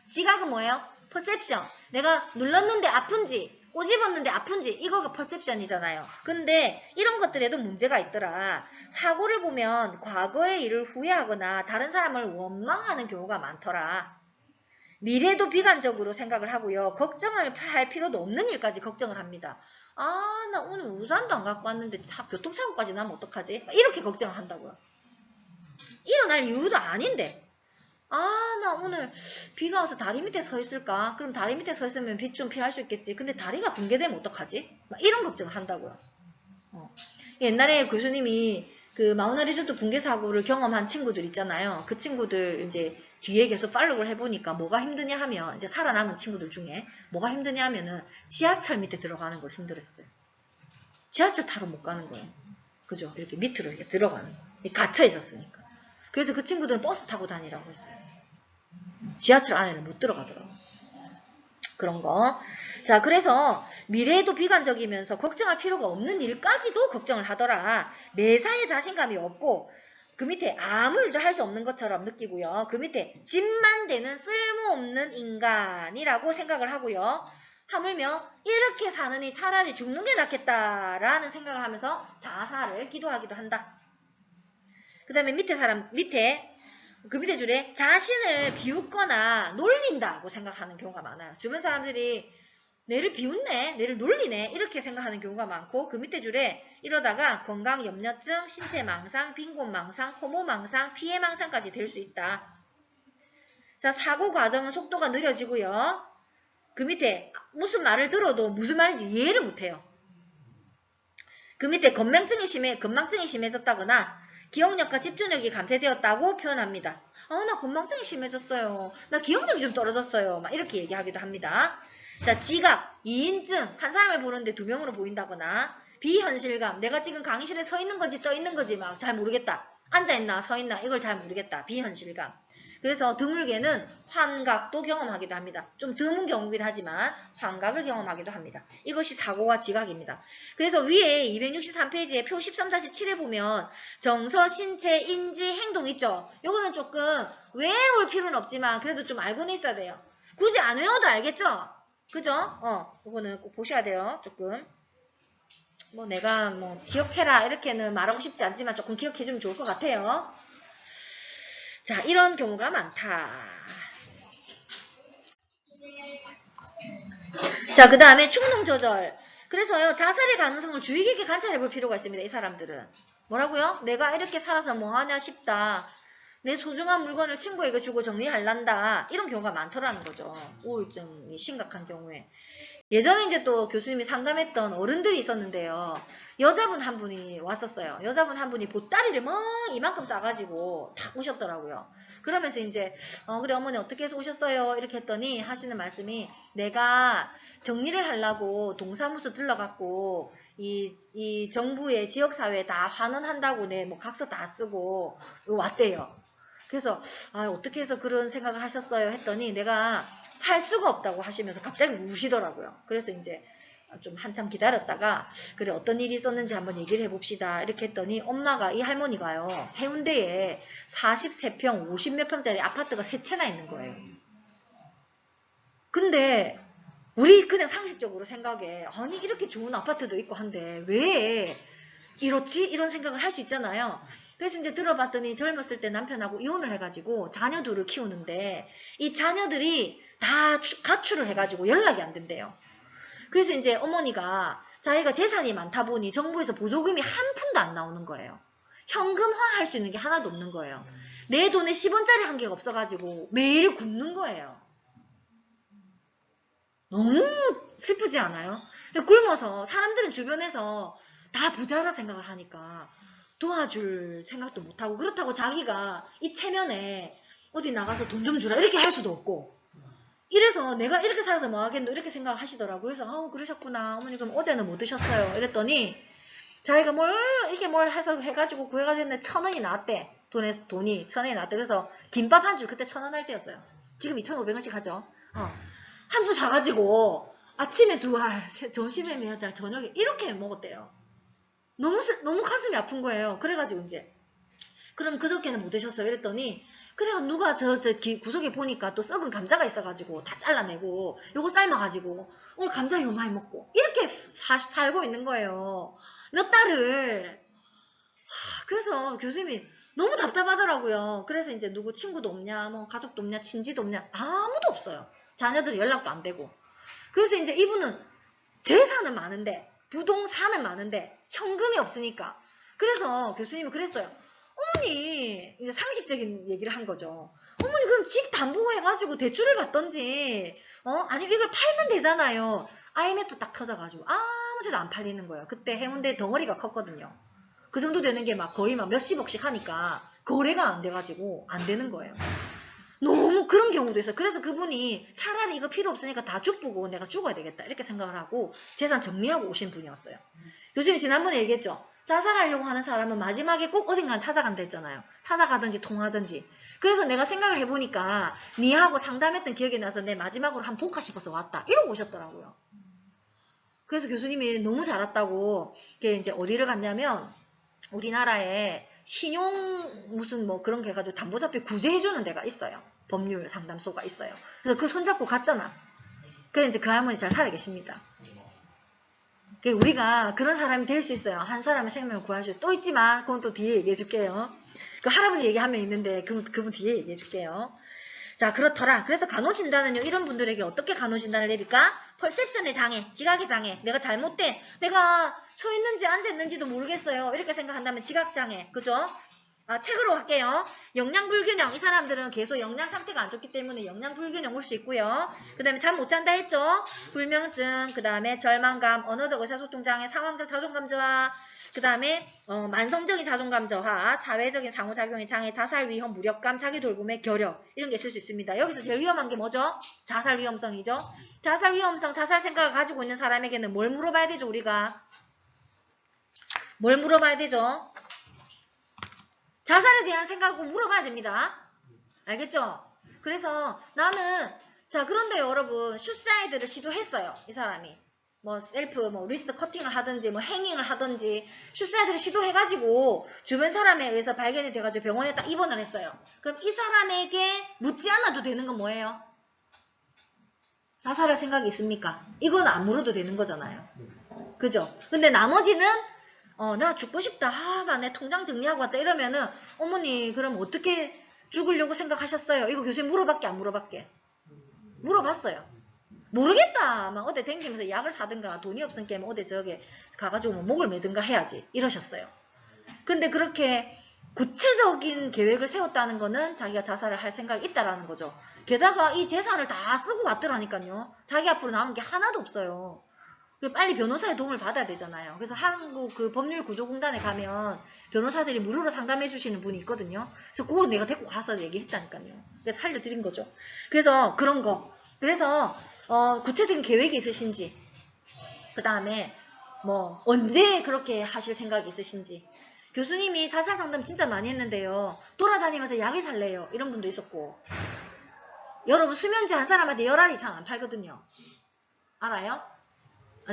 지각은 뭐예요? 퍼셉션. 내가 눌렀는데 아픈지 꼬집었는데 아픈지 이거가 퍼셉션이잖아요. 근데 이런 것들에도 문제가 있더라. 사고를 보면 과거의 일을 후회하거나 다른 사람을 원망하는 경우가 많더라. 미래도 비관적으로 생각을 하고요. 걱정을 할 필요도 없는 일까지 걱정을 합니다. 아, 나 오늘 우산도 안 갖고 왔는데 교통사고까지 나면 어떡하지? 이렇게 걱정을 한다고요. 일어날 이유도 아닌데. 아, 나 오늘 비가 와서 다리 밑에 서 있을까? 그럼 다리 밑에 서 있으면 비 좀 피할 수 있겠지. 근데 다리가 붕괴되면 어떡하지? 막 이런 걱정을 한다고요. 옛날에 교수님이 그 마우나 리조트 붕괴 사고를 경험한 친구들 있잖아요. 그 친구들 이제 뒤에 계속 팔로우를 해보니까 뭐가 힘드냐 하면, 이제 살아남은 친구들 중에 뭐가 힘드냐 하면은 지하철 밑에 들어가는 걸 힘들어했어요. 지하철 타러 못 가는 거예요. 그죠? 이렇게 밑으로 이렇게 들어가는 거. 갇혀 있었으니까. 그래서 그 친구들은 버스 타고 다니라고 했어요. 지하철 안에는 못 들어가더라고요. 그런 거. 자, 그래서 미래에도 비관적이면서 걱정할 필요가 없는 일까지도 걱정을 하더라. 매사에 자신감이 없고 그 밑에 아무 일도 할 수 없는 것처럼 느끼고요. 그 밑에 짐만 되는 쓸모없는 인간이라고 생각을 하고요. 하물며 이렇게 사느니 차라리 죽는 게 낫겠다라는 생각을 하면서 자살을 기도하기도 한다. 그 다음에 그 밑에 줄에 자신을 비웃거나 놀린다고 생각하는 경우가 많아요. 주변 사람들이 내를 비웃네, 내를 놀리네 이렇게 생각하는 경우가 많고, 그 밑에 줄에 이러다가 건강염려증, 신체망상, 빈곤망상, 허무망상, 피해망상까지 될 수 있다. 자, 사고 과정은 속도가 느려지고요. 그 밑에 무슨 말을 들어도 무슨 말인지 이해를 못해요. 그 밑에 건망증이 심해졌다거나 기억력과 집중력이 감퇴되었다고 표현합니다. 나 건망증이 심해졌어요. 나 기억력이 좀 떨어졌어요. 막 이렇게 얘기하기도 합니다. 자, 지각, 2인증, 한 사람을 보는데 2명으로 보인다거나, 비현실감, 내가 지금 강의실에 서 있는 건지 떠 있는 건지 막 잘 모르겠다. 앉아있나 서 있나 이걸 잘 모르겠다. 비현실감. 그래서 드물게는 환각도 경험하기도 합니다. 좀 드문 경우이긴 하지만 환각을 경험하기도 합니다. 이것이 사고와 지각입니다. 그래서 위에 263페이지에 표 13-7에 보면 정서, 신체, 인지, 행동 있죠. 요거는 조금 외울 필요는 없지만 그래도 좀 알고는 있어야 돼요. 굳이 안 외워도 알겠죠? 그죠? 요거는 꼭 보셔야 돼요. 조금. 뭐 내가 뭐 기억해라 이렇게는 말하고 싶지 않지만 조금 기억해주면 좋을 것 같아요. 자, 이런 경우가 많다. 자, 그 다음에 충동 조절. 그래서요, 자살의 가능성을 주의 깊게 관찰해 볼 필요가 있습니다. 이 사람들은. 뭐라고요? 내가 이렇게 살아서 뭐하냐 싶다. 내 소중한 물건을 친구에게 주고 정리할란다. 이런 경우가 많더라는 거죠. 우울증이 심각한 경우에. 예전에 이제 또 교수님이 상담했던 어른들이 있었는데요. 여자분 한 분이 왔었어요. 여자분 한 분이 보따리를 뭐 이만큼 싸가지고 탁 오셨더라고요. 그러면서 이제 그래 어머니 어떻게 해서 오셨어요? 이렇게 했더니 하시는 말씀이 내가 정리를 하려고 동사무소 들러갖고 이 정부의 지역사회에 다 환원한다고 내 뭐 각서 다 쓰고 왔대요. 그래서 어떻게 해서 그런 생각을 하셨어요? 했더니 내가 살 수가 없다고 하시면서 갑자기 우시더라고요. 그래서 이제 좀 한참 기다렸다가 그래 어떤 일이 있었는지 한번 얘기를 해봅시다. 이렇게 했더니 엄마가 이 할머니가요. 해운대에 43평 50몇 평짜리 아파트가 3채나 있는 거예요. 근데 우리 그냥 상식적으로 생각에 아니 이렇게 좋은 아파트도 있고 한데 왜 이렇지? 이런 생각을 할 수 있잖아요. 그래서 이제 들어봤더니 젊었을 때 남편하고 이혼을 해가지고 자녀 둘을 키우는데 이 자녀들이 다 가출을 해가지고 연락이 안 된대요. 그래서 이제 어머니가 자기가 재산이 많다 보니 정부에서 보조금이 한 푼도 안 나오는 거예요. 현금화 할 수 있는 게 하나도 없는 거예요. 내 돈에 10원짜리 한 개가 없어가지고 매일 굶는 거예요. 너무 슬프지 않아요? 굶어서 사람들은 주변에서 다 부자라 생각을 하니까 도와줄 생각도 못하고 그렇다고 자기가 이 체면에 어디 나가서 돈 좀 주라 이렇게 할 수도 없고 이래서 내가 이렇게 살아서 뭐 하겠노 이렇게 생각을 하시더라고요. 그래서 그러셨구나 어머니 그럼 어제는 뭐 드셨어요? 이랬더니 자기가 이게 뭘 해서 해가지고 구해가지고 했는데 1,000원이 나왔대. 돈이 1,000원이 나왔대. 그래서 김밥 한 줄 그때 1,000원 할 때였어요. 지금 2,500원씩 하죠. 한 줄 사가지고 아침에 2알, 점심에 몇 알, 저녁에 이렇게 먹었대요. 너무 가슴이 아픈 거예요. 그래가지고 이제 그럼 그저께는 못 드셨어요? 이랬더니 그래요 누가 저 구석에 보니까 또 썩은 감자가 있어가지고 다 잘라내고 요거 삶아가지고 오늘 감자 요 많이 먹고 이렇게 살고 있는 거예요. 몇 달을. 그래서 교수님이 너무 답답하더라고요. 그래서 이제 누구 친구도 없냐 뭐 가족도 없냐 친지도 없냐 아무도 없어요. 자녀들이 연락도 안 되고. 그래서 이제 이분은 재산은 많은데 부동산은 많은데 현금이 없으니까. 그래서 교수님이 그랬어요. 어머니 이제 상식적인 얘기를 한 거죠. 어머니 그럼 집 담보해가지고 대출을 받던지 아니면 이걸 팔면 되잖아요. IMF 딱 터져가지고 아무 데도 안 팔리는 거예요. 그때 해운대 덩어리가 컸거든요. 그 정도 되는 게 막 거의 막 몇십억씩 하니까 거래가 안 돼가지고 안 되는 거예요. 너무 그런 경우도 있어요. 그래서 그분이 차라리 이거 필요 없으니까 다 죽부고 내가 죽어야 되겠다 이렇게 생각을 하고 재산 정리하고 오신 분이었어요. 교수님 지난번에 얘기했죠. 자살하려고 하는 사람은 마지막에 꼭 어딘가 찾아간다 했잖아요. 찾아가든지 통하든지. 그래서 내가 생각을 해보니까 니하고 상담했던 기억이 나서 내 마지막으로 한 복화 싶어서 왔다 이러고 오셨더라고요. 그래서 교수님이 너무 잘 왔다고 이제 어디를 갔냐면 우리나라에 신용 무슨 뭐 그런 게 해가지고 담보자필 구제해주는 데가 있어요. 법률 상담소가 있어요. 그래서 그 손잡고 갔잖아. 그래서 이제 그 할머니 잘 살아 계십니다. 우리가 그런 사람이 될 수 있어요. 한 사람의 생명을 구할 수 또 있지만 그건 또 뒤에 얘기해 줄게요. 그 할아버지 얘기하면 있는데 그분 뒤에 얘기해 줄게요. 자 그렇더라. 그래서 간호진단은요. 이런 분들에게 어떻게 간호진단을 내릴까? 퍼셉션의 장애, 지각의 장애. 내가 잘못돼. 내가 서 있는지 앉아 있는지도 모르겠어요. 이렇게 생각한다면 지각장애. 그죠? 책으로 할게요. 영양불균형. 이 사람들은 계속 영양 상태가 안 좋기 때문에 영양불균형 올 수 있고요. 그 다음에 잠 못 잔다 했죠? 불면증, 그 다음에 절망감, 언어적 의사소통장애, 상황적 자존감 저하, 그 다음에 만성적인 자존감 저하, 사회적인 상호작용의 장애, 자살 위험, 무력감, 자기 돌봄의 결여 이런 게 있을 수 있습니다. 여기서 제일 위험한 게 뭐죠? 자살 위험성이죠. 자살 위험성, 자살 생각을 가지고 있는 사람에게는 뭘 물어봐야 되죠? 우리가 뭘 물어봐야 되죠? 자살에 대한 생각을 물어봐야 됩니다. 알겠죠? 그래서 나는 자 그런데 여러분 슈사이드를 시도했어요. 이 사람이 뭐 셀프 뭐 리스트 커팅을 하든지 뭐 행잉을 하든지 슈사이드를 시도해가지고 주변 사람에 의해서 발견이 돼가지고 병원에 딱 입원을 했어요. 그럼 이 사람에게 묻지 않아도 되는 건 뭐예요? 자살할 생각이 있습니까? 이건 안 물어도 되는 거잖아요. 그죠? 근데 나머지는 나 죽고 싶다. 나 내 통장 정리하고 왔다. 이러면은 어머니 그럼 어떻게 죽으려고 생각하셨어요? 이거 교수님 물어봤게 안 물어봤게? 물어봤어요. 모르겠다. 막 어디 댕기면서 약을 사든가 돈이 없으니까 뭐 어디 저기 가가지고 뭐 목을 매든가 해야지. 이러셨어요. 근데 그렇게 구체적인 계획을 세웠다는 거는 자기가 자살을 할 생각이 있다라는 거죠. 게다가 이 재산을 다 쓰고 왔더라니까요. 자기 앞으로 남은 게 하나도 없어요. 빨리 변호사의 도움을 받아야 되잖아요. 그래서 한국 그 법률구조공단에 가면 변호사들이 무료로 상담해 주시는 분이 있거든요. 그래서 그거 내가 데리고 가서 얘기했다니까요. 그래서 살려드린 거죠. 그래서 그런 거. 그래서 구체적인 계획이 있으신지, 그 다음에 뭐 언제 그렇게 하실 생각이 있으신지. 교수님이 자살 상담 진짜 많이 했는데요. 돌아다니면서 약을 살래요. 이런 분도 있었고. 여러분 수면제 한 사람한테 10알 이상 안 팔거든요. 알아요?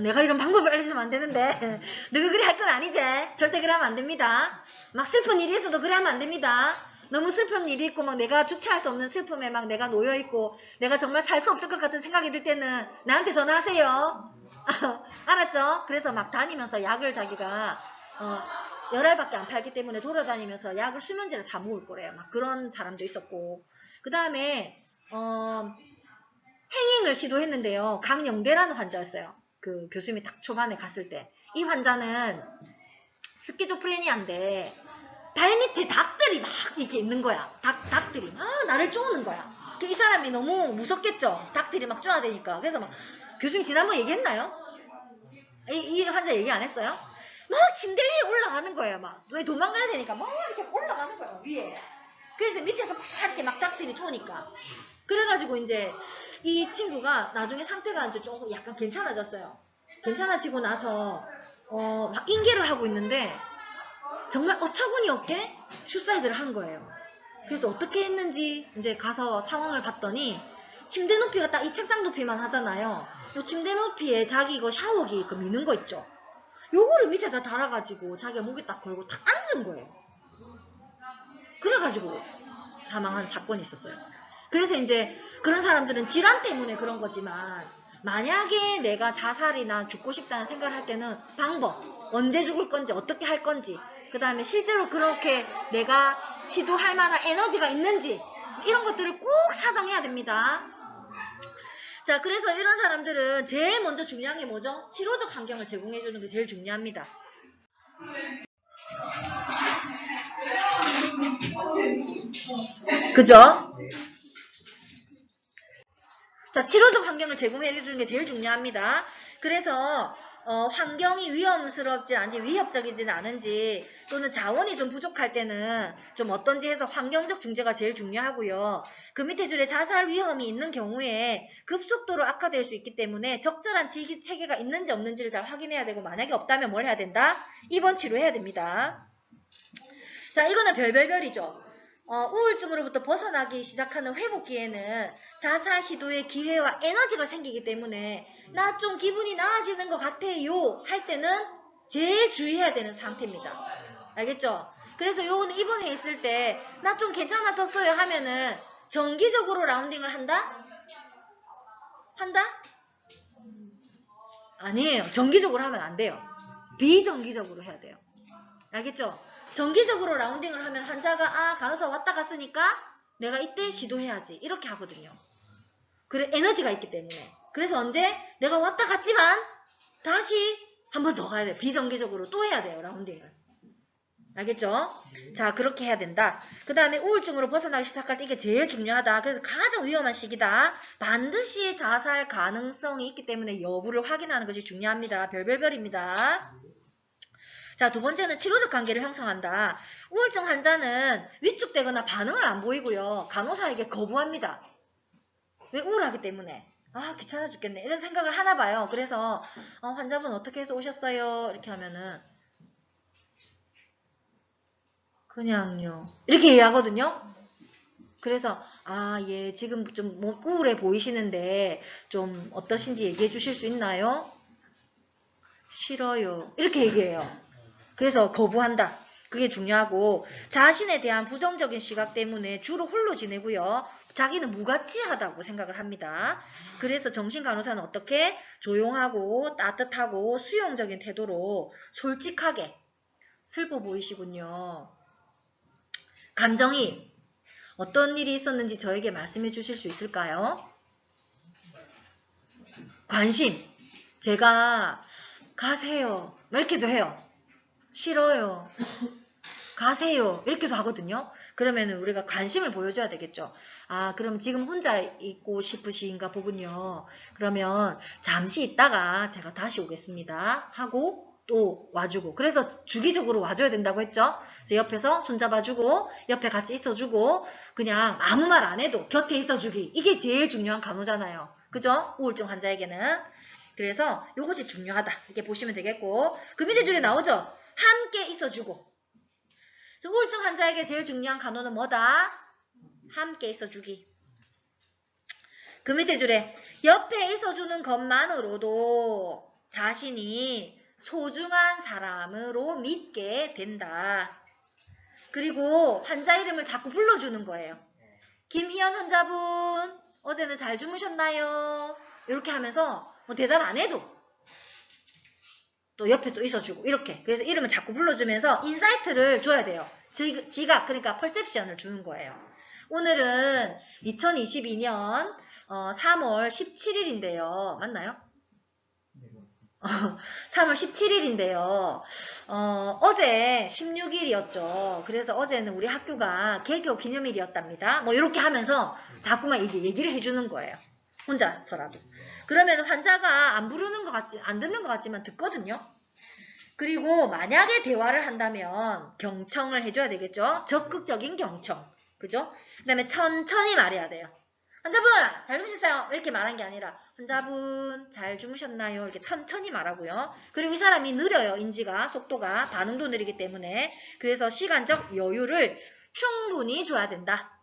내가 이런 방법을 알려주면 안 되는데 너가 그래 할 건 아니지. 절대 그래 하면 안 됩니다. 막 슬픈 일이 있어도 그래 하면 안 됩니다. 너무 슬픈 일이 있고 막 내가 주체할 수 없는 슬픔에 막 내가 놓여있고 내가 정말 살 수 없을 것 같은 생각이 들 때는 나한테 전화하세요. 알았죠? 그래서 막 다니면서 약을 자기가 10알밖에 안 팔기 때문에 돌아다니면서 약을 수면제를 사 먹을 거래요. 막 그런 사람도 있었고. 그 다음에 행잉을 시도했는데요. 강영대라는 환자였어요. 그 교수님이 딱 초반에 갔을 때. 이 환자는 스키조프레니아인데 발밑에 닭들이 막 이렇게 있는 거야. 닭들이 막 나를 쪼는 거야. 이 사람이 너무 무섭겠죠. 닭들이 막 쪼아대니까. 그래서 막 교수님 지난번 얘기했나요? 이 환자 얘기 안 했어요? 막 침대 위에 올라가는 거예요. 막 왜 도망가야 되니까 막 이렇게 올라가는 거예요. 위에. 그래서 밑에서 막 이렇게 막 닭들이 쪼니까. 그래가지고 이제 이 친구가 나중에 상태가 이제 조금 약간 괜찮아졌어요. 괜찮아지고 나서 막 인계를 하고 있는데 정말 어처구니 없게 슈사이드를 한 거예요. 그래서 어떻게 했는지 이제 가서 상황을 봤더니 침대 높이가 딱 이 책상 높이만 하잖아요. 요 침대 높이에 자기 이거 샤워기 그 미는 거 있죠. 요거를 밑에다 달아가지고 자기가 목에 딱 걸고 탁 앉은 거예요. 그래가지고 사망한 사건이 있었어요. 그래서 이제 그런 사람들은 질환 때문에 그런 거지만 만약에 내가 자살이나 죽고 싶다는 생각을 할 때는 방법, 언제 죽을 건지 어떻게 할 건지 그 다음에 실제로 그렇게 내가 시도할 만한 에너지가 있는지 이런 것들을 꼭 사정해야 됩니다. 자, 그래서 이런 사람들은 제일 먼저 중요한 게 뭐죠? 치료적 환경을 제공해 주는 게 제일 중요합니다. 그죠? 자, 치료적 환경을 제공해 주는 게 제일 중요합니다. 그래서 환경이 위험스럽지 않은지 위협적이지는 않은지 또는 자원이 좀 부족할 때는 좀 어떤지 해서 환경적 중재가 제일 중요하고요. 그 밑에 줄에 자살 위험이 있는 경우에 급속도로 악화될 수 있기 때문에 적절한 지기 체계가 있는지 없는지를 잘 확인해야 되고 만약에 없다면 뭘 해야 된다? 입원 치료해야 됩니다. 자, 이거는 별별별이죠. 우울증으로부터 벗어나기 시작하는 회복기에는 자살 시도의 기회와 에너지가 생기기 때문에 나 좀 기분이 나아지는 것 같아요 할 때는 제일 주의해야 되는 상태입니다. 알겠죠? 그래서 요거는 입원해 있을 때 나 좀 괜찮아졌어요 하면은 정기적으로 라운딩을 한다? 한다? 아니에요. 정기적으로 하면 안 돼요. 비정기적으로 해야 돼요. 알겠죠? 정기적으로 라운딩을 하면 환자가 간호사 왔다 갔으니까 내가 이때 시도해야지 이렇게 하거든요. 그래 에너지가 있기 때문에. 그래서 언제 내가 왔다 갔지만 다시 한 번 더 가야 돼요. 비정기적으로 또 해야 돼요. 라운딩을. 알겠죠? 자, 그렇게 해야 된다. 그 다음에 우울증으로 벗어나기 시작할 때 이게 제일 중요하다. 그래서 가장 위험한 시기다. 반드시 자살 가능성이 있기 때문에 여부를 확인하는 것이 중요합니다. 별별별입니다. 자, 두 번째는 치료적 관계를 형성한다. 우울증 환자는 위축되거나 반응을 안 보이고요. 간호사에게 거부합니다. 왜? 우울하기 때문에. 귀찮아 죽겠네. 이런 생각을 하나 봐요. 그래서 환자분 어떻게 해서 오셨어요? 이렇게 하면은 그냥요. 이렇게 얘기하거든요. 그래서 예, 지금 좀 우울해 보이시는데 좀 어떠신지 얘기해 주실 수 있나요? 싫어요. 이렇게 얘기해요. 그래서 거부한다. 그게 중요하고 자신에 대한 부정적인 시각 때문에 주로 홀로 지내고요. 자기는 무가치하다고 생각을 합니다. 그래서 정신간호사는 어떻게 조용하고 따뜻하고 수용적인 태도로 솔직하게 슬퍼 보이시군요. 감정이 어떤 일이 있었는지 저에게 말씀해 주실 수 있을까요? 관심. 제가 가세요. 이렇게도 해요. 싫어요. 가세요. 이렇게도 하거든요. 그러면 우리가 관심을 보여줘야 되겠죠. 그럼 지금 혼자 있고 싶으신가 보군요. 그러면 잠시 있다가 제가 다시 오겠습니다. 하고 또 와주고. 그래서 주기적으로 와줘야 된다고 했죠. 그래서 옆에서 손잡아주고 옆에 같이 있어주고 그냥 아무 말 안 해도 곁에 있어주기. 이게 제일 중요한 간호잖아요. 그죠? 우울증 환자에게는. 그래서 이것이 중요하다. 이렇게 보시면 되겠고 그 밑에 줄에 나오죠. 함께 있어주고. 우울증 환자에게 제일 중요한 간호는 뭐다? 함께 있어주기. 그 밑에 줄에 옆에 있어주는 것만으로도 자신이 소중한 사람으로 믿게 된다. 그리고 환자 이름을 자꾸 불러주는 거예요. 김희연 환자분 어제는 잘 주무셨나요? 이렇게 하면서 뭐 대답 안 해도 또 옆에 또 있어주고 이렇게. 그래서 이름을 자꾸 불러주면서 인사이트를 줘야 돼요. 지각 그러니까 퍼셉션을 주는 거예요. 오늘은 2022년 3월 17일인데요. 맞나요? 3월 17일인데요. 어제 16일이었죠. 그래서 어제는 우리 학교가 개교 기념일이었답니다. 뭐 이렇게 하면서 자꾸만 얘기를 해주는 거예요. 혼자서라도. 그러면 환자가 안 듣는 것 같지만 듣거든요. 그리고 만약에 대화를 한다면 경청을 해줘야 되겠죠. 적극적인 경청. 그죠? 그 다음에 천천히 말해야 돼요. 환자분 잘 주무셨어요? 이렇게 말한 게 아니라 환자분 잘 주무셨나요? 이렇게 천천히 말하고요. 그리고 이 사람이 느려요. 인지가 속도가 반응도 느리기 때문에 그래서 시간적 여유를 충분히 줘야 된다.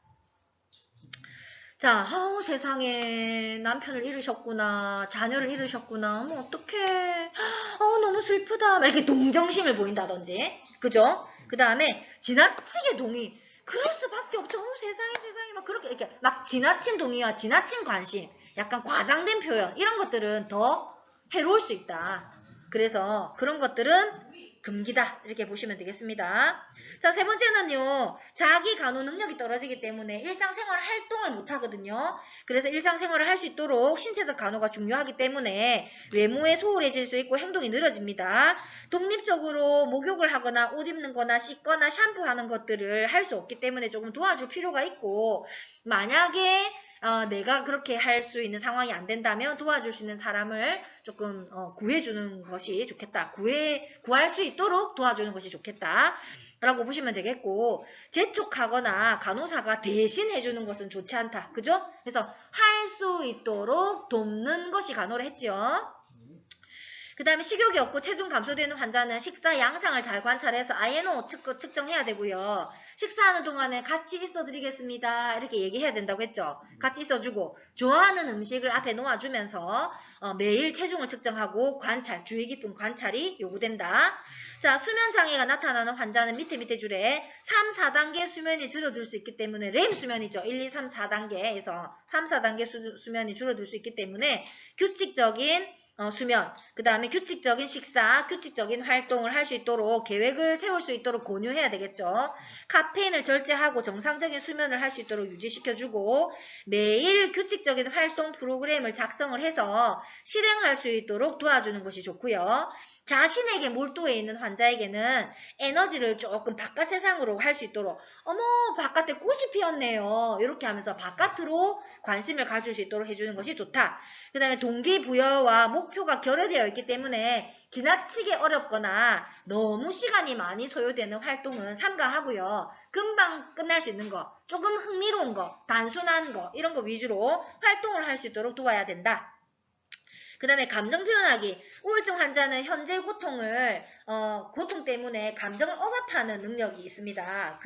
자, 세상에 남편을 잃으셨구나, 자녀를 잃으셨구나, 어머 어떡해, 너무 슬프다, 막 이렇게 동정심을 보인다든지, 그죠? 그 다음에 지나치게 동의, 그럴 수밖에 없죠. 세상에 막 그렇게 이렇게 막 지나친 동의와 지나친 관심, 약간 과장된 표현 이런 것들은 더 해로울 수 있다. 그래서 그런 것들은 금기다. 이렇게 보시면 되겠습니다. 자, 세 번째는요. 자기 간호 능력이 떨어지기 때문에 일상생활 활동을 못하거든요. 그래서 일상생활을 할 수 있도록 신체적 간호가 중요하기 때문에 외모에 소홀해질 수 있고 행동이 늘어집니다. 독립적으로 목욕을 하거나 옷 입는 거나 씻거나 샴푸하는 것들을 할 수 없기 때문에 조금 도와줄 필요가 있고 만약에 내가 그렇게 할 수 있는 상황이 안 된다면 도와줄 수 있는 사람을 조금 구해주는 것이 좋겠다. 구할 수 있도록 도와주는 것이 좋겠다. 라고 보시면 되겠고 재촉하거나 간호사가 대신 해주는 것은 좋지 않다. 그죠? 그래서 할 수 있도록 돕는 것이 간호를 했지요. 그 다음에 식욕이 없고 체중 감소되는 환자는 식사 양상을 잘 관찰해서 INO 측정해야 되고요. 식사하는 동안에 같이 있어드리겠습니다. 이렇게 얘기해야 된다고 했죠. 같이 있어주고 좋아하는 음식을 앞에 놓아주면서 매일 체중을 측정하고 주의 깊은 관찰이 요구된다. 자, 수면장애가 나타나는 환자는 밑에 줄에 3, 4단계 수면이 줄어들 수 있기 때문에 렘 수면이죠. 1, 2, 3, 4단계에서 3, 4단계 수면이 줄어들 수 있기 때문에 규칙적인 수면, 그 다음에 규칙적인 식사, 규칙적인 활동을 할 수 있도록 계획을 세울 수 있도록 권유해야 되겠죠. 카페인을 절제하고 정상적인 수면을 할 수 있도록 유지시켜주고 매일 규칙적인 활동 프로그램을 작성을 해서 실행할 수 있도록 도와주는 것이 좋고요. 자신에게 몰두해 있는 환자에게는 에너지를 조금 바깥 세상으로 할 수 있도록 어머 바깥에 꽃이 피었네요. 이렇게 하면서 바깥으로 관심을 가질 수 있도록 해주는 것이 좋다. 그 다음에 동기부여와 목표가 결여되어 있기 때문에 지나치게 어렵거나 너무 시간이 많이 소요되는 활동은 삼가하고요. 금방 끝날 수 있는 거, 조금 흥미로운 거, 단순한 거 이런 거 위주로 활동을 할 수 있도록 도와야 된다. 그 다음에 감정 표현하기. 우울증 환자는 현재 고통을, 고통 때문에 감정을 억압하는 능력이 있습니다.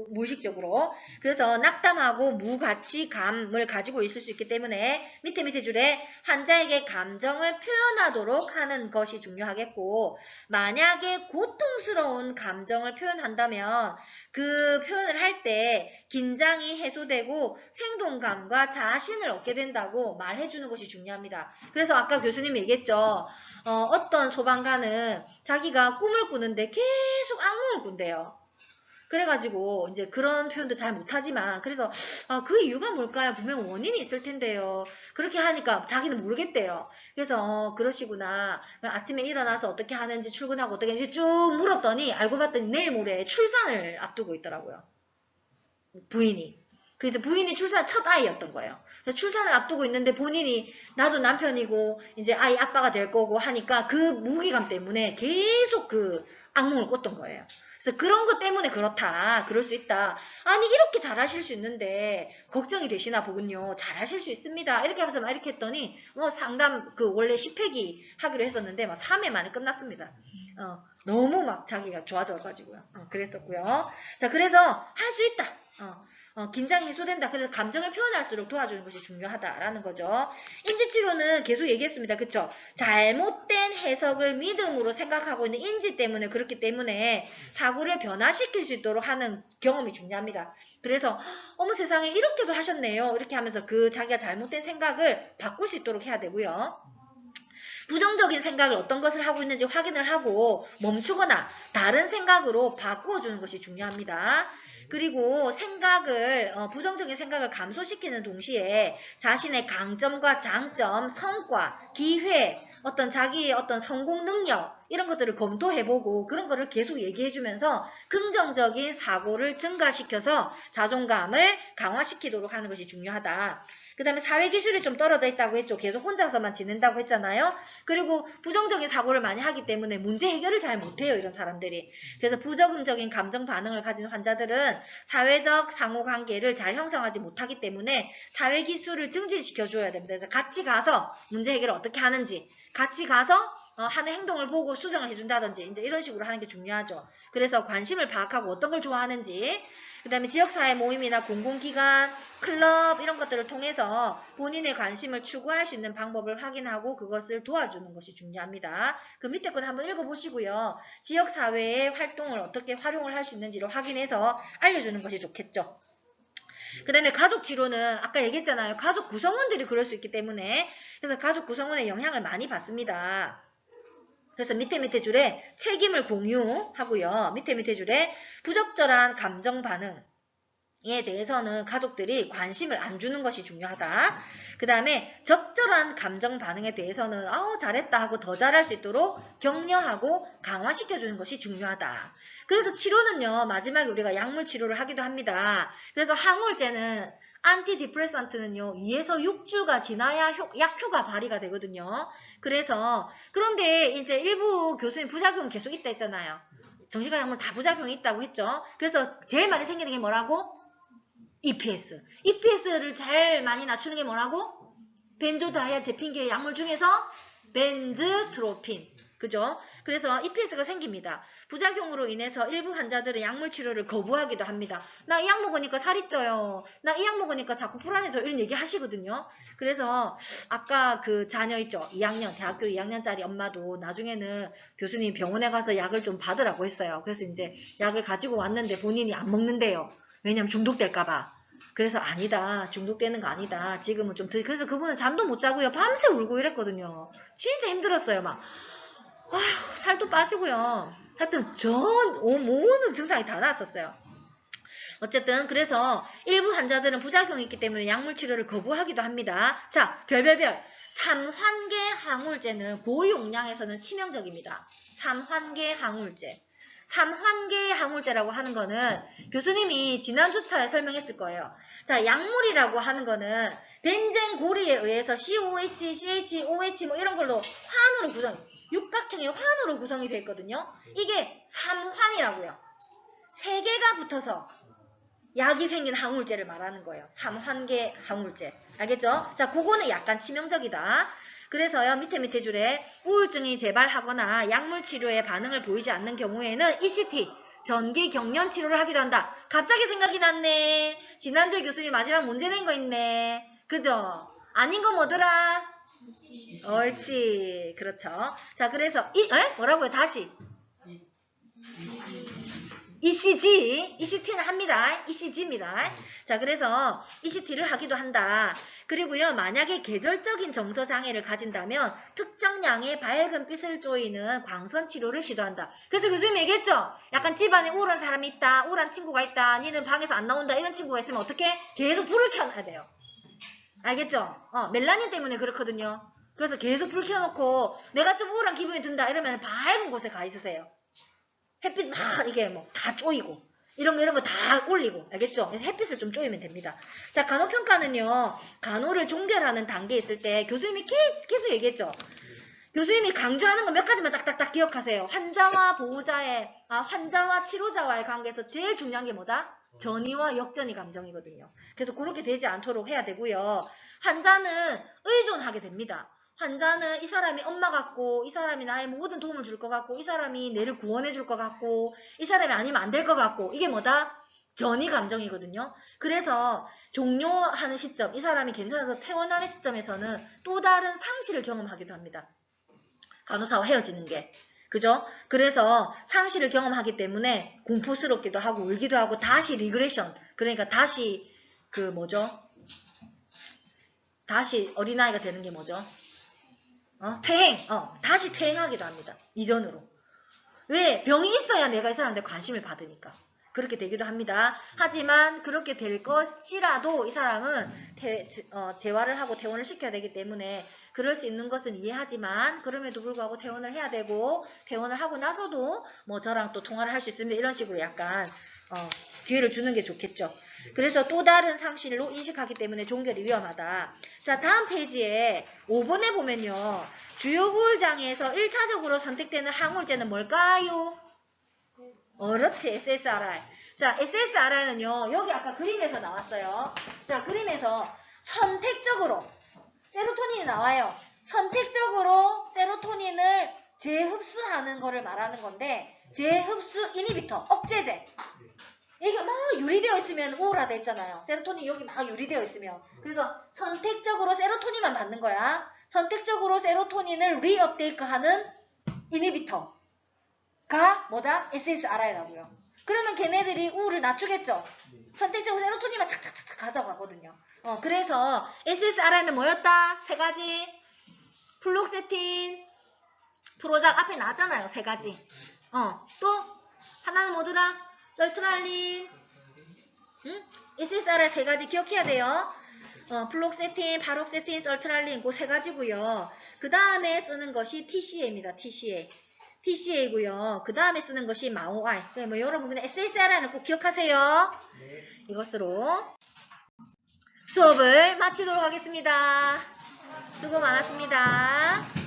무의식적으로. 그래서 낙담하고 무가치감을 가지고 있을 수 있기 때문에 밑에 줄에 환자에게 감정을 표현하도록 하는 것이 중요하겠고, 만약에 고통스러운 감정을 표현한다면 그 표현을 할 때 긴장이 해소되고 생동감과 자신을 얻게 된다고 말해주는 것이 중요합니다. 그래서 아까 교수님이 얘기했죠. 어떤 소방관은 자기가 꿈을 꾸는데 계속 악몽을 꾼대요. 그래가지고 이제 그런 표현도 잘 못하지만, 그래서 그 이유가 뭘까요? 분명 원인이 있을 텐데요. 그렇게 하니까 자기는 모르겠대요. 그래서 그러시구나. 아침에 일어나서 어떻게 하는지, 출근하고 어떻게 하는지 쭉 물었더니 알고 봤더니 내일 모레 출산을 앞두고 있더라고요. 부인이. 그래서 부인이 출산 첫 아이였던 거예요. 그래서 출산을 앞두고 있는데 본인이 나도 남편이고 이제 아이 아빠가 될 거고 하니까 그 무기감 때문에 계속 그 악몽을 꿨던 거예요. 그래서 그런 것 때문에 그렇다. 그럴 수 있다. 아니 이렇게 잘하실 수 있는데 걱정이 되시나 보군요. 잘하실 수 있습니다. 이렇게 하면서 막 이렇게 했더니 상담 원래 10회기 하기로 했었는데 막 3회 만에 끝났습니다. 너무 막 자기가 좋아져가지고요. 그랬었고요. 자, 그래서 할 수 있다. 긴장이 해소된다. 그래서 감정을 표현할수록 도와주는 것이 중요하다라는 거죠. 인지치료는 계속 얘기했습니다. 그쵸? 잘못된 해석을 믿음으로 생각하고 있는 인지 때문에 그렇기 때문에 사고를 변화시킬 수 있도록 하는 경험이 중요합니다. 그래서 어머 세상에 이렇게도 하셨네요. 이렇게 하면서 자기가 잘못된 생각을 바꿀 수 있도록 해야 되고요. 부정적인 생각을 어떤 것을 하고 있는지 확인을 하고 멈추거나 다른 생각으로 바꾸어주는 것이 중요합니다. 그리고 부정적인 생각을 감소시키는 동시에 자신의 강점과 장점, 성과, 기회, 자기의 성공 능력 이런 것들을 검토해보고 그런 거를 계속 얘기해주면서 긍정적인 사고를 증가시켜서 자존감을 강화시키도록 하는 것이 중요하다. 그 다음에 사회기술이 좀 떨어져 있다고 했죠. 계속 혼자서만 지낸다고 했잖아요. 그리고 부정적인 사고를 많이 하기 때문에 문제 해결을 잘 못해요. 이런 사람들이. 그래서 부정적인 감정 반응을 가진 환자들은 사회적 상호관계를 잘 형성하지 못하기 때문에 사회기술을 증진시켜줘야 됩니다. 그래서 같이 가서 문제 해결을 어떻게 하는지 같이 가서 하는 행동을 보고 수정을 해준다든지 이제 이런 식으로 하는 게 중요하죠. 그래서 관심을 파악하고 어떤 걸 좋아하는지 그 다음에 지역사회 모임이나 공공기관, 클럽 이런 것들을 통해서 본인의 관심을 추구할 수 있는 방법을 확인하고 그것을 도와주는 것이 중요합니다. 그 밑에 건 한번 읽어보시고요. 지역사회의 활동을 어떻게 활용을 할 수 있는지를 확인해서 알려주는 것이 좋겠죠. 그 다음에 가족치료는 아까 얘기했잖아요. 가족 구성원들이 그럴 수 있기 때문에 그래서 가족 구성원의 영향을 많이 받습니다. 그래서 밑에 줄에 책임을 공유하고요. 밑에 줄에 부적절한 감정 반응에 대해서는 가족들이 관심을 안 주는 것이 중요하다. 그 다음에 적절한 감정 반응에 대해서는 잘했다 하고 더 잘할 수 있도록 격려하고 강화시켜주는 것이 중요하다. 그래서 치료는요. 마지막에 우리가 약물 치료를 하기도 합니다. 그래서 항우울제는 안티디프레산트는요. 2에서 6주가 지나야 약효가 발휘가 되거든요. 그런데 이제 일부 교수님 부작용 계속 있다 했잖아요. 정신과 약물 다 부작용이 있다고 했죠. 그래서 제일 많이 생기는 게 뭐라고? EPS. EPS를 제일 많이 낮추는 게 뭐라고? 벤조다이아제핀계의 약물 중에서 벤즈트로핀. 그죠? 그래서 EPS가 생깁니다. 부작용으로 인해서 일부 환자들은 약물 치료를 거부하기도 합니다. 나 이 약 먹으니까 살이 쪄요. 나 이 약 먹으니까 자꾸 불안해져. 이런 얘기 하시거든요. 그래서 아까 그 자녀 있죠? 2학년, 대학교 2학년짜리 엄마도 나중에는 교수님 병원에 가서 약을 좀 받으라고 했어요. 그래서 이제 약을 가지고 왔는데 본인이 안 먹는데요. 왜냐면 중독될까봐. 그래서 아니다. 중독되는 거 아니다. 지금은 그래서 그분은 잠도 못 자고요. 밤새 울고 이랬거든요. 진짜 힘들었어요. 막. 아휴, 살도 빠지고요. 하여튼 모든 증상이 다 나왔었어요. 어쨌든 그래서 일부 환자들은 부작용이 있기 때문에 약물 치료를 거부하기도 합니다. 자, 별별별. 3환계 항우울제는 고용량에서는 치명적입니다. 3환계 항우울제. 3환계 항우울제라고 하는 거는 교수님이 지난주차에 설명했을 거예요. 자, 약물이라고 하는 거는 벤젠 고리에 의해서 COH, CH, OH 뭐 이런 걸로 환으로 육각형의 환으로 구성이 되어 있거든요. 이게 3환이라고요. 3개가 붙어서 약이 생긴 항우울제를 말하는 거예요. 3환계 항우울제. 알겠죠? 자, 그거는 약간 치명적이다. 그래서요, 밑에 줄에 우울증이 재발하거나 약물 치료에 반응을 보이지 않는 경우에는 ECT, 전기 경련 치료를 하기도 한다. 갑자기 생각이 났네. 지난주에 교수님 마지막 문제 낸 거 있네. 그죠? 아닌 거 뭐더라? 옳지. 그렇죠. 자, 그래서 뭐라고요? 다시. ECT는 합니다. ECG입니다. 자, 그래서 ECT를 하기도 한다. 그리고요, 만약에 계절적인 정서 장애를 가진다면 특정 양의 밝은 빛을 쪼이는 광선 치료를 시도한다. 그래서 교수님 얘기했죠? 약간 집안에 우울한 사람이 있다, 우울한 친구가 있다, 니는 방에서 안 나온다, 이런 친구가 있으면 어떻게? 계속 불을 켜놔야 돼요. 알겠죠? 멜라닌 때문에 그렇거든요. 그래서 계속 불 켜놓고 내가 좀 우울한 기분이 든다 이러면 밝은 곳에 가 있으세요. 햇빛 막 이게 뭐 다 쪼이고 이런 거 다 올리고, 알겠죠? 그래서 햇빛을 좀 쪼이면 됩니다. 자, 간호평가는요, 간호를 종결하는 단계에 있을 때 교수님이 계속 얘기했죠. 교수님이 강조하는 거 몇 가지만 딱딱딱 기억하세요. 환자와 환자와 치료자와의 관계에서 제일 중요한 게 뭐다? 전이와 역전이 감정이거든요. 그래서 그렇게 되지 않도록 해야 되고요. 환자는 의존하게 됩니다. 환자는 이 사람이 엄마 같고, 이 사람이 나의 모든 도움을 줄 것 같고, 이 사람이 내를 구원해 줄 것 같고, 이 사람이 아니면 안 될 것 같고, 이게 뭐다? 전이 감정이거든요. 그래서 종료하는 시점, 이 사람이 괜찮아서 퇴원하는 시점에서는 또 다른 상실을 경험하기도 합니다. 간호사와 헤어지는 게. 그죠? 그래서 상실을 경험하기 때문에 공포스럽기도 하고 울기도 하고 다시 리그레션, 그러니까 다시 다시 어린아이가 되는 게 뭐죠? 퇴행. 다시 퇴행하기도 합니다. 이전으로. 왜? 병이 있어야 내가 이 사람한테 관심을 받으니까. 그렇게 되기도 합니다. 하지만 그렇게 될 것이라도 이 사람은 재활을 하고 퇴원을 시켜야 되기 때문에 그럴 수 있는 것은 이해하지만 그럼에도 불구하고 퇴원을 해야 되고, 퇴원을 하고 나서도 뭐 저랑 또 통화를 할 수 있습니다. 이런 식으로 약간 기회를 주는 게 좋겠죠. 그래서 또 다른 상실로 인식하기 때문에 종결이 위험하다. 자, 다음 페이지에 5번에 보면요. 주요 우울장애에서 1차적으로 선택되는 항우울제는 뭘까요? 그렇지. SSRI. 자, SSRI는요. 여기 아까 그림에서 나왔어요. 자, 그림에서 선택적으로 세로토닌이 나와요. 선택적으로 세로토닌을 재흡수하는 거를 말하는 건데, 재흡수 이니비터, 억제제. 이게 막 유리되어 있으면 우울하다 했잖아요. 세로토닌 여기 막 유리되어 있으면. 그래서 선택적으로 세로토닌만 받는 거야. 선택적으로 세로토닌을 리업테이크하는 이니비터가 뭐다? SSRI라고요. 그러면 걔네들이 우울을 낮추겠죠. 선택적으로 세로토닌만 착착착 가져가거든요. 그래서 SSRI는 뭐였다? 세 가지. 플록세틴, 프로작 앞에 나왔잖아요. 세 가지. 또 하나는 뭐더라? 설트랄린. SSRI 세 가지 기억해야 돼요. 플록세틴, 바록세틴, 설트랄린 그 세 가지고요. 그 다음에 쓰는 것이 TCA입니다. TCA고요. 그 다음에 쓰는 것이 마오아이. 뭐 여러분 그냥 SSRI는 꼭 기억하세요. 네. 이것으로 수업을 마치도록 하겠습니다. 수고 많았습니다.